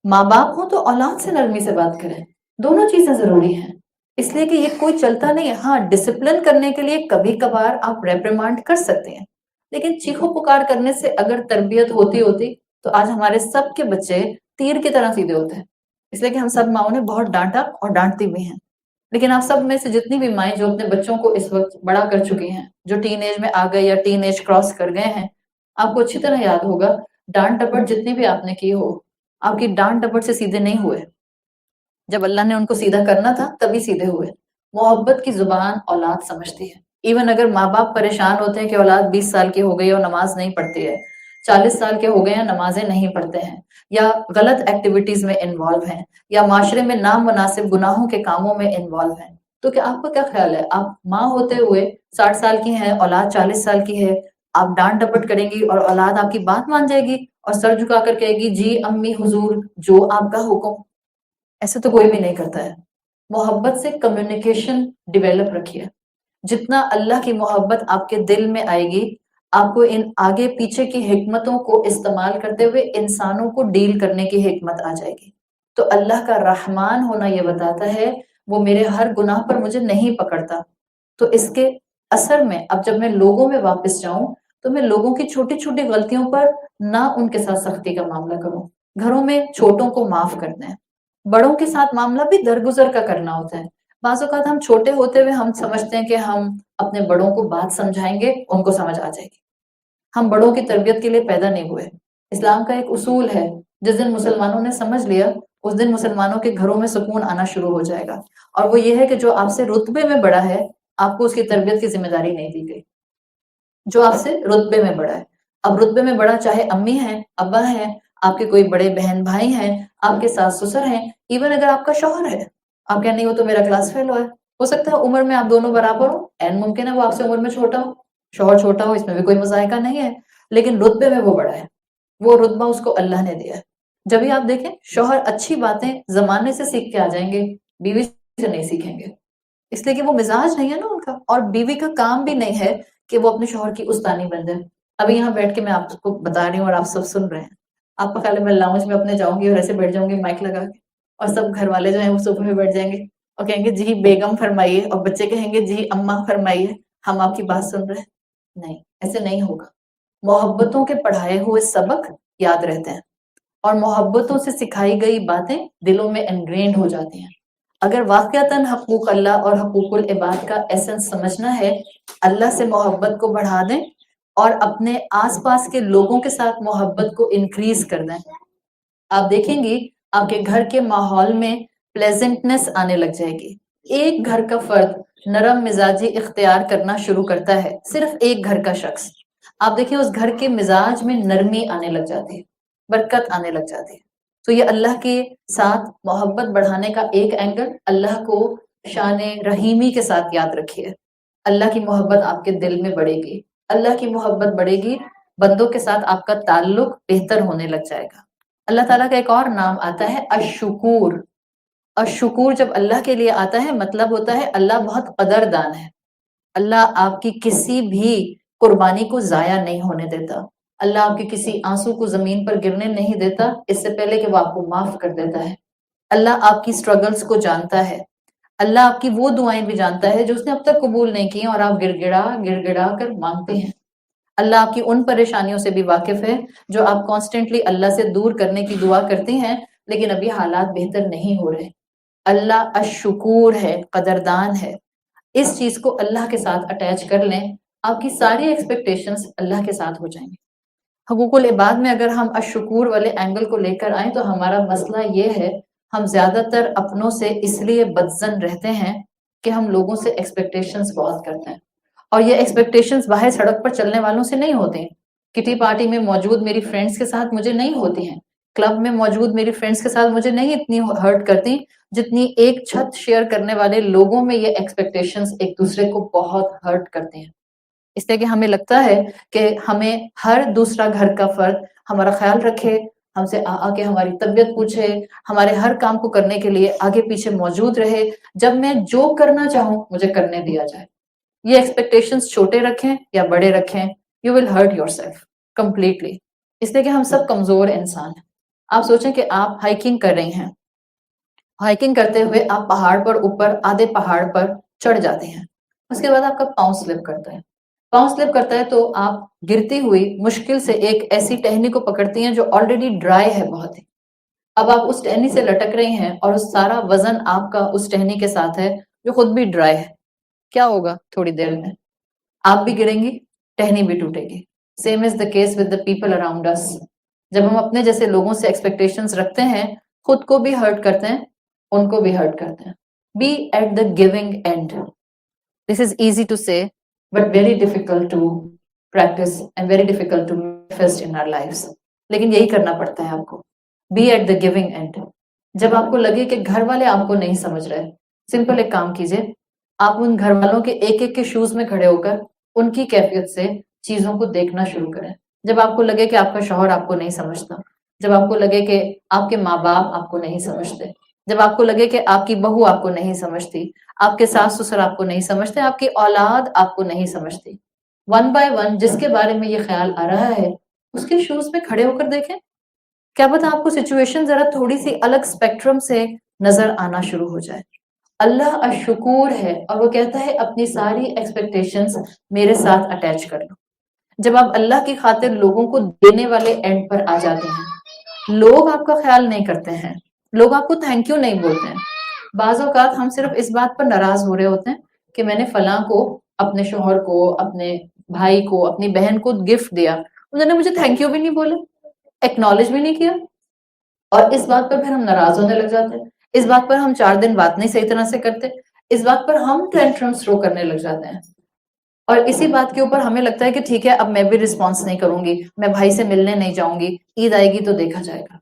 ماں باپ ہو تو اولاد سے نرمی سے بات کریں، دونوں چیزیں ضروری ہیں۔ اس لیے کہ یہ کوئی چلتا نہیں ہے۔ ہاں، ڈسپلن کرنے کے لیے کبھی کبھار آپ ریپریمانڈ کر سکتے ہیں، لیکن چیخو پکار کرنے سے اگر تربیت ہوتی تو آج ہمارے سب کے بچے تیر کی طرح سیدھے ہوتے ہیں، اس لیے کہ ہم سب ماؤں نے بہت ڈانٹا اور ڈانٹتی بھی ہیں۔ لیکن آپ سب میں سے جتنی بھی مائیں جو اپنے بچوں کو اس وقت بڑا کر چکی ہیں، جو ٹین ایج میں آ گئے یا ٹین ایج کراس کر گئے ہیں، آپ کو اچھی طرح یاد ہوگا ڈانٹ ڈپٹ جتنی بھی آپ نے کی ہو، آپ کی ڈانٹ ڈپٹ سے سیدھے نہیں ہوئے۔ جب اللہ نے ان کو سیدھا کرنا تھا تبھی سیدھے ہوئے۔ محبت کی زبان اولاد سمجھتی ہے۔ ایون اگر ماں باپ پریشان ہوتے ہیں کہ اولاد 20 سال کی ہو گئی اور نماز نہیں پڑھتی ہے، 40 سال کے ہو گئے ہیں نمازیں نہیں پڑھتے ہیں، یا غلط ایکٹیویٹیز میں انوالو ہیں، یا معاشرے میں نامناسب گناہوں کے کاموں میں انوالو ہیں، تو کیا آپ کا کیا خیال ہے؟ آپ ماں ہوتے ہوئے 60 سال کی ہیں، اولاد 40 سال کی ہے، آپ ڈانٹ ڈپٹ کریں گی اور اولاد آپ کی بات مان جائے گی اور سر جھکا کر کہے گی جی امی حضور جو آپ کا حکم؟ ایسے تو کوئی بھی نہیں کرتا ہے۔ محبت سے کمیونیکیشن ڈیولپ رکھیے۔ جتنا اللہ کی محبت آپ کے دل میں آئے گی، آپ کو ان آگے پیچھے کی حکمتوں کو استعمال کرتے ہوئے انسانوں کو ڈیل کرنے کی حکمت آ جائے گی۔ تو اللہ کا رحمان ہونا یہ بتاتا ہے وہ میرے ہر گناہ پر مجھے نہیں پکڑتا، تو اس کے اثر میں اب جب میں لوگوں میں واپس جاؤں تو میں لوگوں کی چھوٹی چھوٹی غلطیوں پر نہ ان کے ساتھ سختی کا معاملہ کروں۔ گھروں میں چھوٹوں کو معاف کرتے ہیں، بڑوں کے ساتھ معاملہ بھی درگزر کا کرنا ہوتا ہے۔ بعض اوقات ہم چھوٹے ہوتے ہوئے ہم سمجھتے ہیں کہ ہم اپنے بڑوں کو بات سمجھائیں گے ان کو سمجھ آ جائے گی۔ ہم بڑوں کی تربیت کے لیے پیدا نہیں ہوئے۔ اسلام کا ایک اصول ہے، جس دن مسلمانوں نے سمجھ لیا اس دن مسلمانوں کے گھروں میں سکون آنا شروع ہو جائے گا، اور وہ یہ ہے کہ جو آپ سے رتبے میں بڑا ہے آپ کو اس کی تربیت کی ذمہ داری نہیں دی گئی۔ جو آپ سے رتبے میں بڑا ہے، اب رتبے میں بڑا چاہے امی ہیں، ابا ہیں، آپ کے کوئی بڑے بہن بھائی ہیں، آپ کے ساس سسر ہیں، ایون اگر آپ کا شوہر ہے، آپ کیا نہیں ہو تو میرا کلاس فیل ہو سکتا ہے عمر میں آپ دونوں برابر ہو، این ممکن ہے وہ آپ سے عمر میں چھوٹا ہو، شوہر چھوٹا ہو، اس میں بھی کوئی مذائقہ نہیں ہے، لیکن رتبے میں وہ بڑا ہے، وہ رتبہ اس کو اللہ نے دیا ہے۔ جبھی آپ دیکھیں شوہر اچھی باتیں زمانے سے سیکھ کے آ جائیں گے، بیوی سے نہیں سیکھیں گے، اس لیے کہ وہ مزاج نہیں ہے نا ان کا، اور بیوی کا کام بھی نہیں ہے کہ وہ اپنے شوہر کی استانی بن جائے۔ ابھی یہاں بیٹھ کے میں آپ کو بتا رہی ہوں اور آپ سب سن رہے ہیں، آپ کا خیال ہے میں لاؤنج میں اپنے جاؤں گی اور ایسے بیٹھ جاؤں گی مائک لگا کے، اور سب گھر والے جو ہیں وہ صوفے پہ بیٹھ جائیں گے اور کہیں گے جی بیگم فرمائیے، اور بچے کہیں گے جی اماں فرمائیے، ہم آپ کی بات سن رہے ہیں؟ نہیں، ایسے نہیں ہوگا۔ محبتوں کے پڑھائے ہوئے سبق یاد رہتے ہیں، اور محبتوں سے سکھائی گئی باتیں دلوں میں انگرینڈ ہو جاتی ہیں۔ اگر واقعتاً حقوق اللہ اور حقوق العباد کا ایسنس سمجھنا ہے، اللہ سے محبت کو بڑھا دیں اور اپنے آس پاس کے لوگوں کے ساتھ محبت کو انکریز کر دیں۔ آپ دیکھیں گی آپ کے گھر کے ماحول میں پلیزنٹنس آنے لگ جائے گی۔ ایک گھر کا فرد نرم مزاجی اختیار کرنا شروع کرتا ہے، صرف ایک گھر کا شخص، آپ دیکھیں اس گھر کے مزاج میں نرمی آنے لگ جاتی ہے، برکت آنے لگ جاتی ہے۔ تو یہ اللہ کے ساتھ محبت بڑھانے کا ایک اینگل، اللہ کو شان رحیمی کے ساتھ یاد رکھیے۔ اللہ کی محبت آپ کے دل میں بڑھے گی، اللہ کی محبت بڑھے گی، بندوں کے ساتھ آپ کا تعلق بہتر ہونے لگ جائے گا۔ اللہ تعالیٰ کا ایک اور نام آتا ہے الشکور۔ الشکور جب اللہ کے لیے آتا ہے مطلب ہوتا ہے اللہ بہت قدردان ہے، اللہ آپ کی کسی بھی قربانی کو ضائع نہیں ہونے دیتا، اللہ آپ کے کسی آنسو کو زمین پر گرنے نہیں دیتا اس سے پہلے کہ وہ آپ کو معاف کر دیتا ہے۔ اللہ آپ کی سٹرگلز کو جانتا ہے، اللہ آپ کی وہ دعائیں بھی جانتا ہے جو اس نے اب تک قبول نہیں کی اور آپ گڑ گڑا کر مانگتے ہیں۔ اللہ آپ کی ان پریشانیوں سے بھی واقف ہے جو آپ کانسٹنٹلی اللہ سے دور کرنے کی دعا کرتی ہیں لیکن ابھی حالات بہتر نہیں ہو رہے. اللہ الشکور ہے، قدردان ہے. اس چیز کو اللہ کے ساتھ اٹیچ کر لیں، آپ کی ساری ایکسپیکٹیشنز اللہ کے ساتھ ہو جائیں گی. حقوق العباد میں اگر ہم الشکور والے اینگل کو لے کر آئیں تو ہمارا مسئلہ یہ ہے، ہم زیادہ تر اپنوں سے اس لیے بدظن رہتے ہیں کہ ہم لوگوں سے ایکسپیکٹیشنز بہت کرتے ہیں. اور یہ ایکسپیکٹیشنز باہر سڑک پر چلنے والوں سے نہیں ہوتے ہیں. کٹی پارٹی میں موجود میری فرینڈز کے ساتھ مجھے نہیں ہوتی ہیں. کلب میں موجود میری فرینڈز کے ساتھ مجھے نہیں اتنی ہرٹ کرتی جتنی ایک چھت شیئر کرنے والے لوگوں میں یہ ایکسپیکٹیشنز ایک دوسرے کو بہت ہرٹ کرتے ہیں. اس لیے کہ ہمیں لگتا ہے کہ ہمیں ہر دوسرا گھر کا فرد ہمارا خیال رکھے، ہم سے آ کے ہماری طبیعت پوچھے، ہمارے ہر کام کو کرنے کے لیے آگے پیچھے موجود رہے، جب میں جو کرنا چاہوں مجھے کرنے دیا جائے. یہ ایکسپیکٹیشنز چھوٹے رکھیں یا بڑے رکھیں، you will hurt yourself completely. اس لیے کہ ہم سب کمزور انسان ہیں. آپ سوچیں کہ آپ ہائکنگ کر رہی ہیں، ہائکنگ کرتے ہوئے آپ پہاڑ پر اوپر آدھے پہاڑ پر چڑھ جاتے ہیں، اس کے بعد آپ کا پاؤں سلپ کرتا ہے. پاؤں سلپ کرتا ہے تو آپ گرتی ہوئی مشکل سے ایک ایسی ٹہنی کو پکڑتی ہیں جو آلریڈی ڈرائی ہے بہت ہی. اب آپ اس ٹہنی سے لٹک رہی ہیں اور اس سارا وزن آپ کا اس ٹہنی کے ساتھ ہے جو خود بھی ڈرائی ہے. کیا ہوگا تھوڑی دیر میں؟ آپ بھی گریں گی، ٹہنی بھی ٹوٹے گی. Same is the case with the people around us. جب ہم اپنے جیسے لوگوں سے ایکسپیکٹیشنز رکھتے ہیں، خود کو بھی ہرٹ کرتے ہیں، ان کو بھی ہرٹ کرتے ہیں. Be at the giving end. This is easy to say but very difficult to practice and very difficult to manifest in our lives. لیکن یہی کرنا پڑتا ہے آپ کو. Be at the giving end. جب آپ کو لگے کہ گھر والے آپ کو نہیں سمجھ رہے، سمپل ایک کام کیجئے، آپ ان گھر والوں کے ایک ایک کے شوز میں کھڑے ہو کر ان کی کیفیت سے چیزوں کو دیکھنا شروع کریں. جب آپ کو لگے کہ آپ کا شوہر آپ کو نہیں سمجھتا، جب آپ کو لگے کہ آپ کے ماں باپ آپ کو نہیں سمجھتے، جب آپ کو لگے کہ آپ کی بہو آپ کو نہیں سمجھتی، آپ کے ساس سسر آپ کو نہیں سمجھتے، آپ کی اولاد آپ کو نہیں سمجھتی، ون بائی ون جس کے بارے میں یہ خیال آ رہا ہے اس کے شوز میں کھڑے ہو کر دیکھیں. کیا پتا آپ کو سچویشن ذرا تھوڑی سی الگ اسپیکٹرم سے نظر آنا شروع ہو جائے. اللہ الشکور ہے اور وہ کہتا ہے اپنی ساری ایکسپیکٹیشنز میرے ساتھ اٹیچ کر لو. جب آپ اللہ کی خاطر لوگوں کو دینے والے اینڈ پر آ جاتے ہیں، لوگ آپ کا خیال نہیں کرتے ہیں، لوگ آپ کو تھینک یو نہیں بولتے ہیں. بعض اوقات ہم صرف اس بات پر ناراض ہو رہے ہوتے ہیں کہ میں نے فلاں کو، اپنے شوہر کو، اپنے بھائی کو، اپنی بہن کو گفٹ دیا، انہوں نے مجھے تھینک یو بھی نہیں بولا، ایکنالج بھی نہیں کیا، اور اس بات پر پھر ہم ناراض ہونے لگ جاتے ہیں. اس بات پر ہم 4 دن بات نہیں صحیح طرح سے کرتے، اس بات پر ہم ٹینٹرم تھرو کرنے لگ جاتے ہیں. اور اسی بات کے اوپر ہمیں لگتا ہے کہ ٹھیک ہے اب میں بھی رسپانس نہیں کروں گی، میں بھائی سے ملنے نہیں جاؤں گی، عید آئے گی تو دیکھا جائے گا.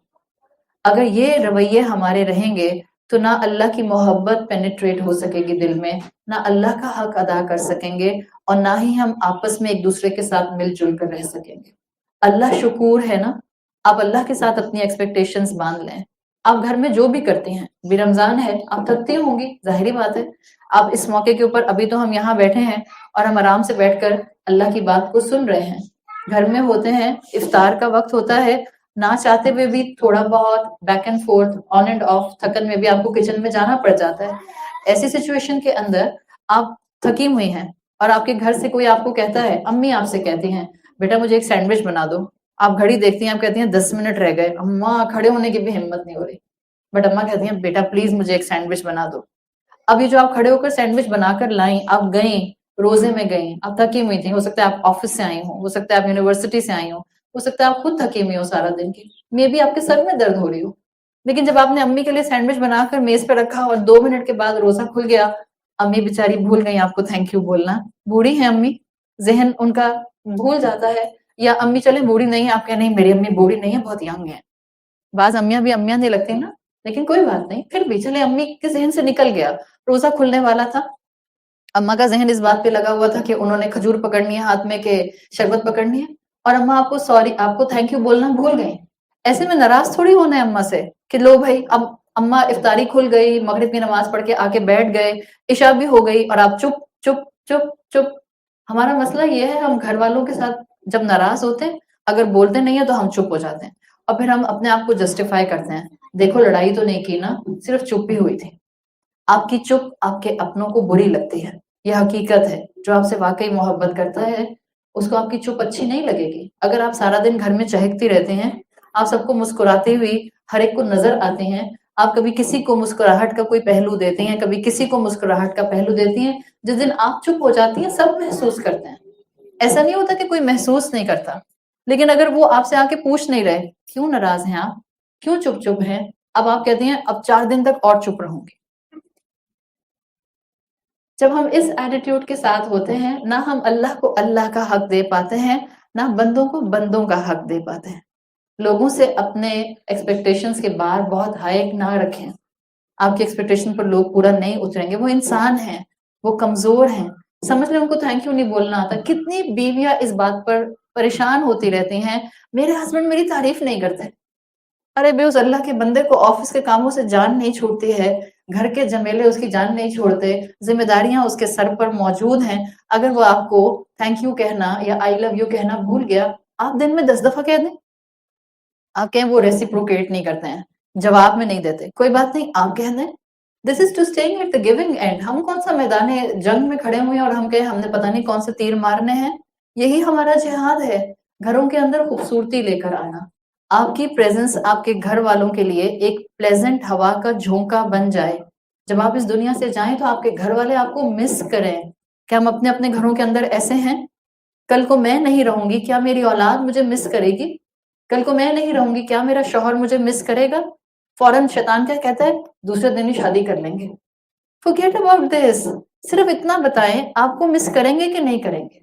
اگر یہ رویے ہمارے رہیں گے تو نہ اللہ کی محبت پینیٹریٹ ہو سکے گی دل میں، نہ اللہ کا حق ادا کر سکیں گے، اور نہ ہی ہم آپس میں ایک دوسرے کے ساتھ مل جل کر رہ سکیں گے. اللہ شکور ہے نا. آپ اللہ کے ساتھ اپنی ایکسپیکٹیشنز باندھ لیں. آپ گھر میں جو بھی کرتی ہیں، بھی رمضان ہے، آپ تھکتی ہوں گی، ظاہری بات ہے. آپ اس موقع کے اوپر ابھی تو ہم یہاں بیٹھے ہیں اور ہم آرام سے بیٹھ کر اللہ کی بات کو سن رہے ہیں. گھر میں ہوتے ہیں، افطار کا وقت ہوتا ہے، نہ چاہتے ہوئے بھی تھوڑا بہت back and forth, on and off تھکن میں بھی آپ کو کچن میں جانا پڑ جاتا ہے. ایسی سچویشن کے اندر آپ تھکی ہوئی ہیں اور آپ کے گھر سے کوئی آپ کو کہتا ہے، امی آپ سے کہتی ہیں بیٹا مجھے ایک سینڈوچ بنا دو. آپ گھڑی دیکھتی ہیں، آپ کہتی ہیں 10 منٹ رہ گئے، اماں کھڑے ہونے کی بھی ہمت نہیں ہو رہی، بٹ اماں کہتی ہیں بیٹا پلیز مجھے ایک سینڈوچ بنا دو. ابھی جو آپ کھڑے ہو کر سینڈوچ بنا کر لائیں، آپ گئیں، روزے میں گئیں، آپ تھکی ہوئی تھیں، ہو سکتا ہے آپ آفس سے آئی ہوں، ہو سکتا ہے آپ یونیورسٹی سے آئی ہوں، ہو سکتا ہے آپ خود تھکی ہوئی ہو سارا دن کی، مے بی آپ کے سر میں درد ہو رہی ہو. لیکن جب آپ نے امی کے لیے سینڈوچ بنا کر میز پہ رکھا اور 2 منٹ کے بعد روزہ کھل گیا، امی بیچاری بھول گئی آپ کو تھینک یو بولنا. بوڑھی ہیں امی، ذہن ان کا بھول جاتا ہے. یا امی چلے بوڑھی نہیں ہے، آپ کہ نہیں میری امی بوڑھی نہیں ہے، بہت ینگ ہے. بعض امیاں بھی امیاں نہیں لگتی نا، لیکن کوئی بات نہیں، پھر بھی چلے امی کے ذہن سے نکل گیا، روزہ کھلنے والا تھا، اما کا ذہن اس بات پہ لگا ہوا تھا کہ انہوں نے کھجور پکڑنی ہے ہاتھ میں کہ شربت پکڑنی ہے، اور اما آپ کو سوری، آپ کو تھینک یو بولنا بھول گئی. ایسے میں ناراض تھوڑی ہونا ہے اما سے کہ لو بھائی اب اما افطاری کھل گئی، مغرب کی نماز پڑھ کے آ کے بیٹھ گئے، عشاء بھی ہو گئی اور آپ چپ چپ چپ چپ. ہمارا مسئلہ یہ ہے، ہم گھر والوں کے ساتھ جب ناراض ہوتے ہیں، اگر بولتے نہیں ہیں تو ہم چپ ہو جاتے ہیں، اور پھر ہم اپنے آپ کو جسٹیفائی کرتے ہیں، دیکھو لڑائی تو نہیں کی نا، صرف چپ ہی ہوئی تھی. آپ کی چپ آپ کے اپنوں کو بری لگتی ہے، یہ حقیقت ہے. جو آپ سے واقعی محبت کرتا ہے اس کو آپ کی چپ اچھی نہیں لگے گی. اگر آپ سارا دن گھر میں چہکتی رہتے ہیں، آپ سب کو مسکراتے ہوئی ہر ایک کو نظر آتے ہیں، آپ کبھی کسی کو مسکراہٹ کا کوئی پہلو دیتے ہیں، کبھی کسی کو مسکراہٹ کا پہلو دیتی ہیں، جس دن آپ چپ ہو جاتی ہیں سب محسوس کرتے ہیں. ایسا نہیں ہوتا کہ کوئی محسوس نہیں کرتا، لیکن اگر وہ آپ سے آ کے پوچھ نہیں رہے کیوں ناراض ہیں آپ، کیوں چپ چپ ہیں، اب آپ کہتے ہیں اب 4 دن تک اور چپ رہوں گی. جب ہم اس ایٹیٹیوڈ کے ساتھ ہوتے ہیں، نہ ہم اللہ کو اللہ کا حق دے پاتے ہیں، نہ بندوں کو بندوں کا حق دے پاتے ہیں. لوگوں سے اپنے ایکسپیکٹیشنز کے بار بہت ہائی نہ رکھیں. آپ کی ایکسپیکٹیشن پر لوگ پورا نہیں اتریں گے. وہ انسان ہیں، وہ کمزور ہیں. سمجھ لیں ان کو تھینک یو نہیں بولنا آتا. کتنی بیویاں اس بات پر پریشان ہوتی رہتی ہیں، میرے ہسبینڈ میری تعریف نہیں کرتے. ارے بے اس اللہ کے بندے کو آفس کے کاموں سے جان نہیں چھوڑتی ہے، گھر کے جمیلے اس کی جان نہیں چھوڑتے، ذمہ داریاں اس کے سر پر موجود ہیں. اگر وہ آپ کو تھینک یو کہنا یا آئی لو یو کہنا بھول گیا، آپ دن میں 10 دفعہ کہہ دیں. آپ کہیں وہ ریسیپروکیٹ نہیں کرتے ہیں، جواب میں نہیں دیتے، کوئی بات نہیں آپ کہہ دیں. This is to staying at the giving end. ہم کون سا میدان جنگ میں کھڑے ہوئے ہیں اور ہم کہیں ہم نے پتہ نہیں کون سے تیر مارنے ہیں. یہی ہمارا جہاد ہے، گھروں کے اندر خوبصورتی لے کر آنا. آپ کی پریزنس آپ کے گھر والوں کے لیے ایک پلیزنٹ ہوا کا جھونکا بن جائے. جب آپ اس دنیا سے جائیں تو آپ کے گھر والے آپ کو مس کریں. کہ ہم اپنے اپنے گھروں کے اندر ایسے ہیں، کل کو میں نہیں رہوں گی، کیا میری اولاد مجھے مس کرے گی؟ کل کو میں نہیں رہوں گی، کیا میرا شوہر مجھے مس کرے گا؟ فوراً شیطان کیا کہتا ہے؟ دوسرے دن ہی شادی کر لیں گے. forget about this. صرف اتنا بتائیں آپ کو مس کریں گے کہ نہیں کریں گے.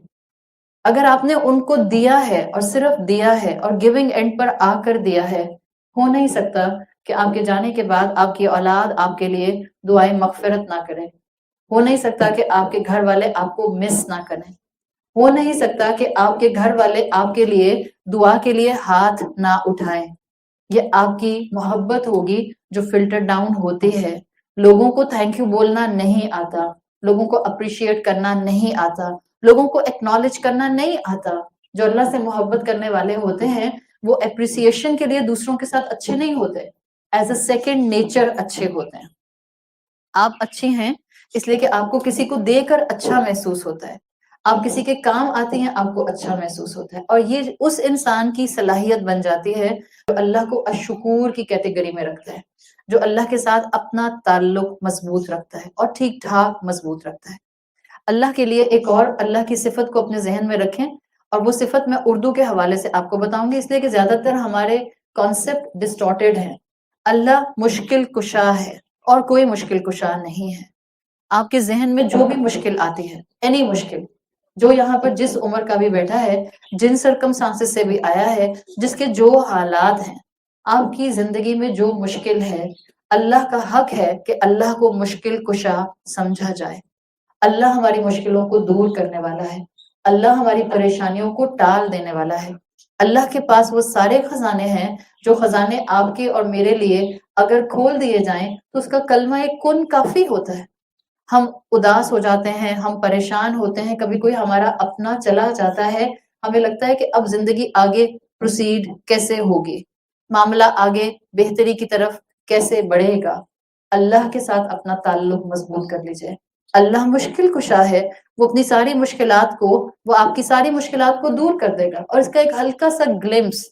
اگر آپ نے ان کو دیا ہے اور صرف دیا ہے اور گیونگ اینڈ پر آ کر دیا ہے، ہو نہیں سکتا کہ آپ کے جانے کے بعد آپ کی اولاد آپ کے لیے دعائیں مغفرت نہ کرے. ہو نہیں سکتا کہ آپ کے گھر والے آپ کو مس نہ کریں. ہو نہیں سکتا کہ آپ کے گھر والے آپ کے لیے دعا کے لیے ہاتھ نہ اٹھائیں. یہ آپ کی محبت ہوگی جو فلٹر ڈاؤن ہوتی ہے. لوگوں کو تھینک یو بولنا نہیں آتا، لوگوں کو اپریشیٹ کرنا نہیں آتا، لوگوں کو ایکنالج کرنا نہیں آتا. جو اللہ سے محبت کرنے والے ہوتے ہیں وہ اپریسیشن کے لیے دوسروں کے ساتھ اچھے نہیں ہوتے، ایز اے سیکنڈ نیچر اچھے ہوتے ہیں. آپ اچھی ہیں اس لیے کہ آپ کو کسی کو دے کر اچھا محسوس ہوتا ہے، آپ کسی کے کام آتی ہیں آپ کو اچھا محسوس ہوتا ہے. اور یہ اس انسان کی صلاحیت بن جاتی ہے جو اللہ کو الشکور کی کیٹیگری میں رکھتا ہے، جو اللہ کے ساتھ اپنا تعلق مضبوط رکھتا ہے اور ٹھیک ٹھاک مضبوط رکھتا ہے. اللہ کے لیے ایک اور اللہ کی صفت کو اپنے ذہن میں رکھیں، اور وہ صفت میں اردو کے حوالے سے آپ کو بتاؤں گی، اس لیے کہ زیادہ تر ہمارے کانسیپٹ ڈسٹارٹیڈ ہیں. اللہ مشکل کشا ہے اور کوئی مشکل کشا نہیں ہے. آپ کے ذہن میں جو بھی مشکل آتی ہے، اینی مشکل، جو یہاں پر جس عمر کا بھی بیٹھا ہے، جن سرکمسٹانسز سے بھی آیا ہے، جس کے جو حالات ہیں، آپ کی زندگی میں جو مشکل ہے، اللہ کا حق ہے کہ اللہ کو مشکل کشا سمجھا جائے. اللہ ہماری مشکلوں کو دور کرنے والا ہے، اللہ ہماری پریشانیوں کو ٹال دینے والا ہے. اللہ کے پاس وہ سارے خزانے ہیں جو خزانے آپ کے اور میرے لیے اگر کھول دیے جائیں تو اس کا کلمہ ایک کن کافی ہوتا ہے. ہم اداس ہو جاتے ہیں، ہم پریشان ہوتے ہیں، کبھی کوئی ہمارا اپنا چلا جاتا ہے، ہمیں لگتا ہے کہ اب زندگی آگے پروسیڈ کیسے ہوگی، معاملہ آگے بہتری کی طرف کیسے بڑھے گا. اللہ کے ساتھ اپنا تعلق مضبوط کر لیجئے. اللہ مشکل کشا ہے، وہ اپنی ساری مشکلات کو، وہ آپ کی ساری مشکلات کو دور کر دے گا. اور اس کا ایک ہلکا سا گلمس،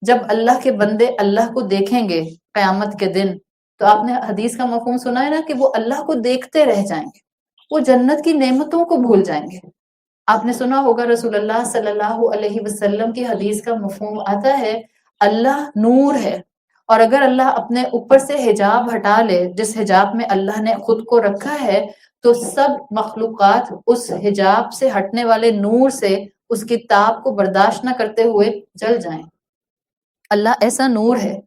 جب اللہ کے بندے اللہ کو دیکھیں گے قیامت کے دن، تو آپ نے حدیث کا مفہوم سنا ہے نا کہ وہ اللہ کو دیکھتے رہ جائیں گے، وہ جنت کی نعمتوں کو بھول جائیں گے. آپ نے سنا ہوگا رسول اللہ صلی اللہ علیہ وسلم کی حدیث کا مفہوم آتا ہے اللہ نور ہے، اور اگر اللہ اپنے اوپر سے حجاب ہٹا لے، جس حجاب میں اللہ نے خود کو رکھا ہے، تو سب مخلوقات اس حجاب سے ہٹنے والے نور سے اس کی تاب کو برداشت نہ کرتے ہوئے جل جائیں. اللہ ایسا نور ہے،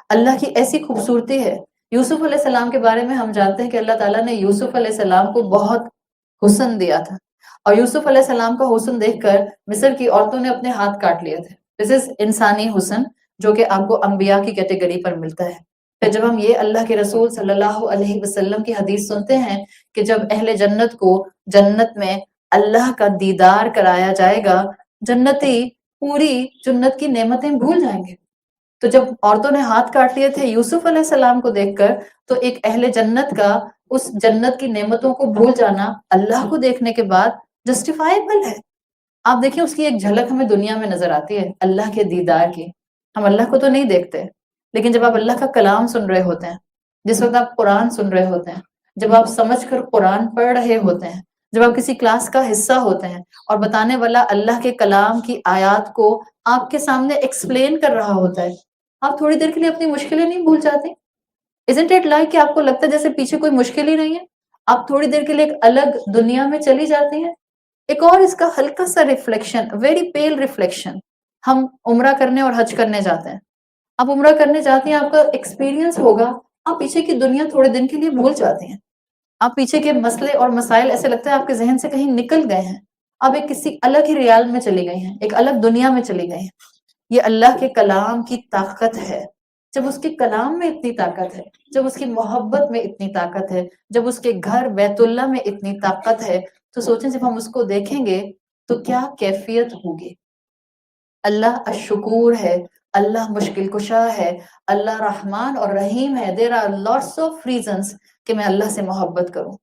اللہ کی ایسی خوبصورتی ہے. یوسف علیہ السلام کے بارے میں ہم جانتے ہیں کہ اللہ تعالیٰ نے یوسف علیہ السلام کو بہت حسن دیا تھا، اور یوسف علیہ السلام کا حسن دیکھ کر مصر کی عورتوں نے اپنے ہاتھ کاٹ لیے تھے. دس از انسانی حسن جو کہ آپ کو انبیاء کی کیٹیگری پر ملتا ہے. پھر جب ہم یہ اللہ کے رسول صلی اللہ علیہ وسلم کی حدیث سنتے ہیں کہ جب اہل جنت کو جنت میں اللہ کا دیدار کرایا جائے گا، جنتی پوری جنت کی نعمتیں بھول جائیں گے. تو جب عورتوں نے ہاتھ کاٹ لیے تھے یوسف علیہ السلام کو دیکھ کر، تو ایک اہل جنت کا اس جنت کی نعمتوں کو بھول جانا اللہ کو دیکھنے کے بعد جسٹیفائبل ہے. آپ دیکھیں اس کی ایک جھلک ہمیں دنیا میں نظر آتی ہے اللہ کے دیدار کی. ہم اللہ کو تو نہیں دیکھتے، لیکن جب آپ اللہ کا کلام سن رہے ہوتے ہیں، جس وقت آپ قرآن سن رہے ہوتے ہیں، جب آپ سمجھ کر قرآن پڑھ رہے ہوتے ہیں، جب آپ کسی کلاس کا حصہ ہوتے ہیں اور بتانے والا اللہ کے کلام کی آیات کو آپ کے سامنے ایکسپلین کر رہا ہوتا ہے، آپ تھوڑی دیر کے لیے اپنی مشکلیں نہیں بھول جاتے؟ Isn't it like کہ آپ کو لگتا ہے جیسے پیچھے کوئی مشکل ہی نہیں ہے؟ آپ تھوڑی دیر کے لیے ایک الگ دنیا میں چلی جاتی ہیں. ایک اور اس کا ہلکا سا ریفلیکشن، ویری پیل ریفلیکشن، ہم عمرہ کرنے اور حج کرنے جاتے ہیں. آپ عمرہ کرنے جاتی ہیں، آپ کا ایکسپیرینس ہوگا، آپ پیچھے کی دنیا تھوڑے دن کے لیے بھول جاتی ہیں. آپ پیچھے کے مسئلے اور مسائل ایسے لگتا ہے آپ کے ذہن سے کہیں نکل گئے ہیں. آپ ایک کسی الگ ہی ریال میں چلی گئی ہیں، ایک الگ دنیا میں چلی گئی ہیں. یہ اللہ کے کلام کی طاقت ہے. جب اس کے کلام میں اتنی طاقت ہے، جب اس کی محبت میں اتنی طاقت ہے، جب اس کے گھر بیت اللہ میں اتنی طاقت ہے، تو سوچیں جب ہم اس کو دیکھیں گے تو کیا کیفیت ہوگی. اللہ الشکور ہے، اللہ مشکل کشا ہے، اللہ رحمان اور رحیم ہے. There are lots of reasons کہ میں اللہ سے محبت کروں.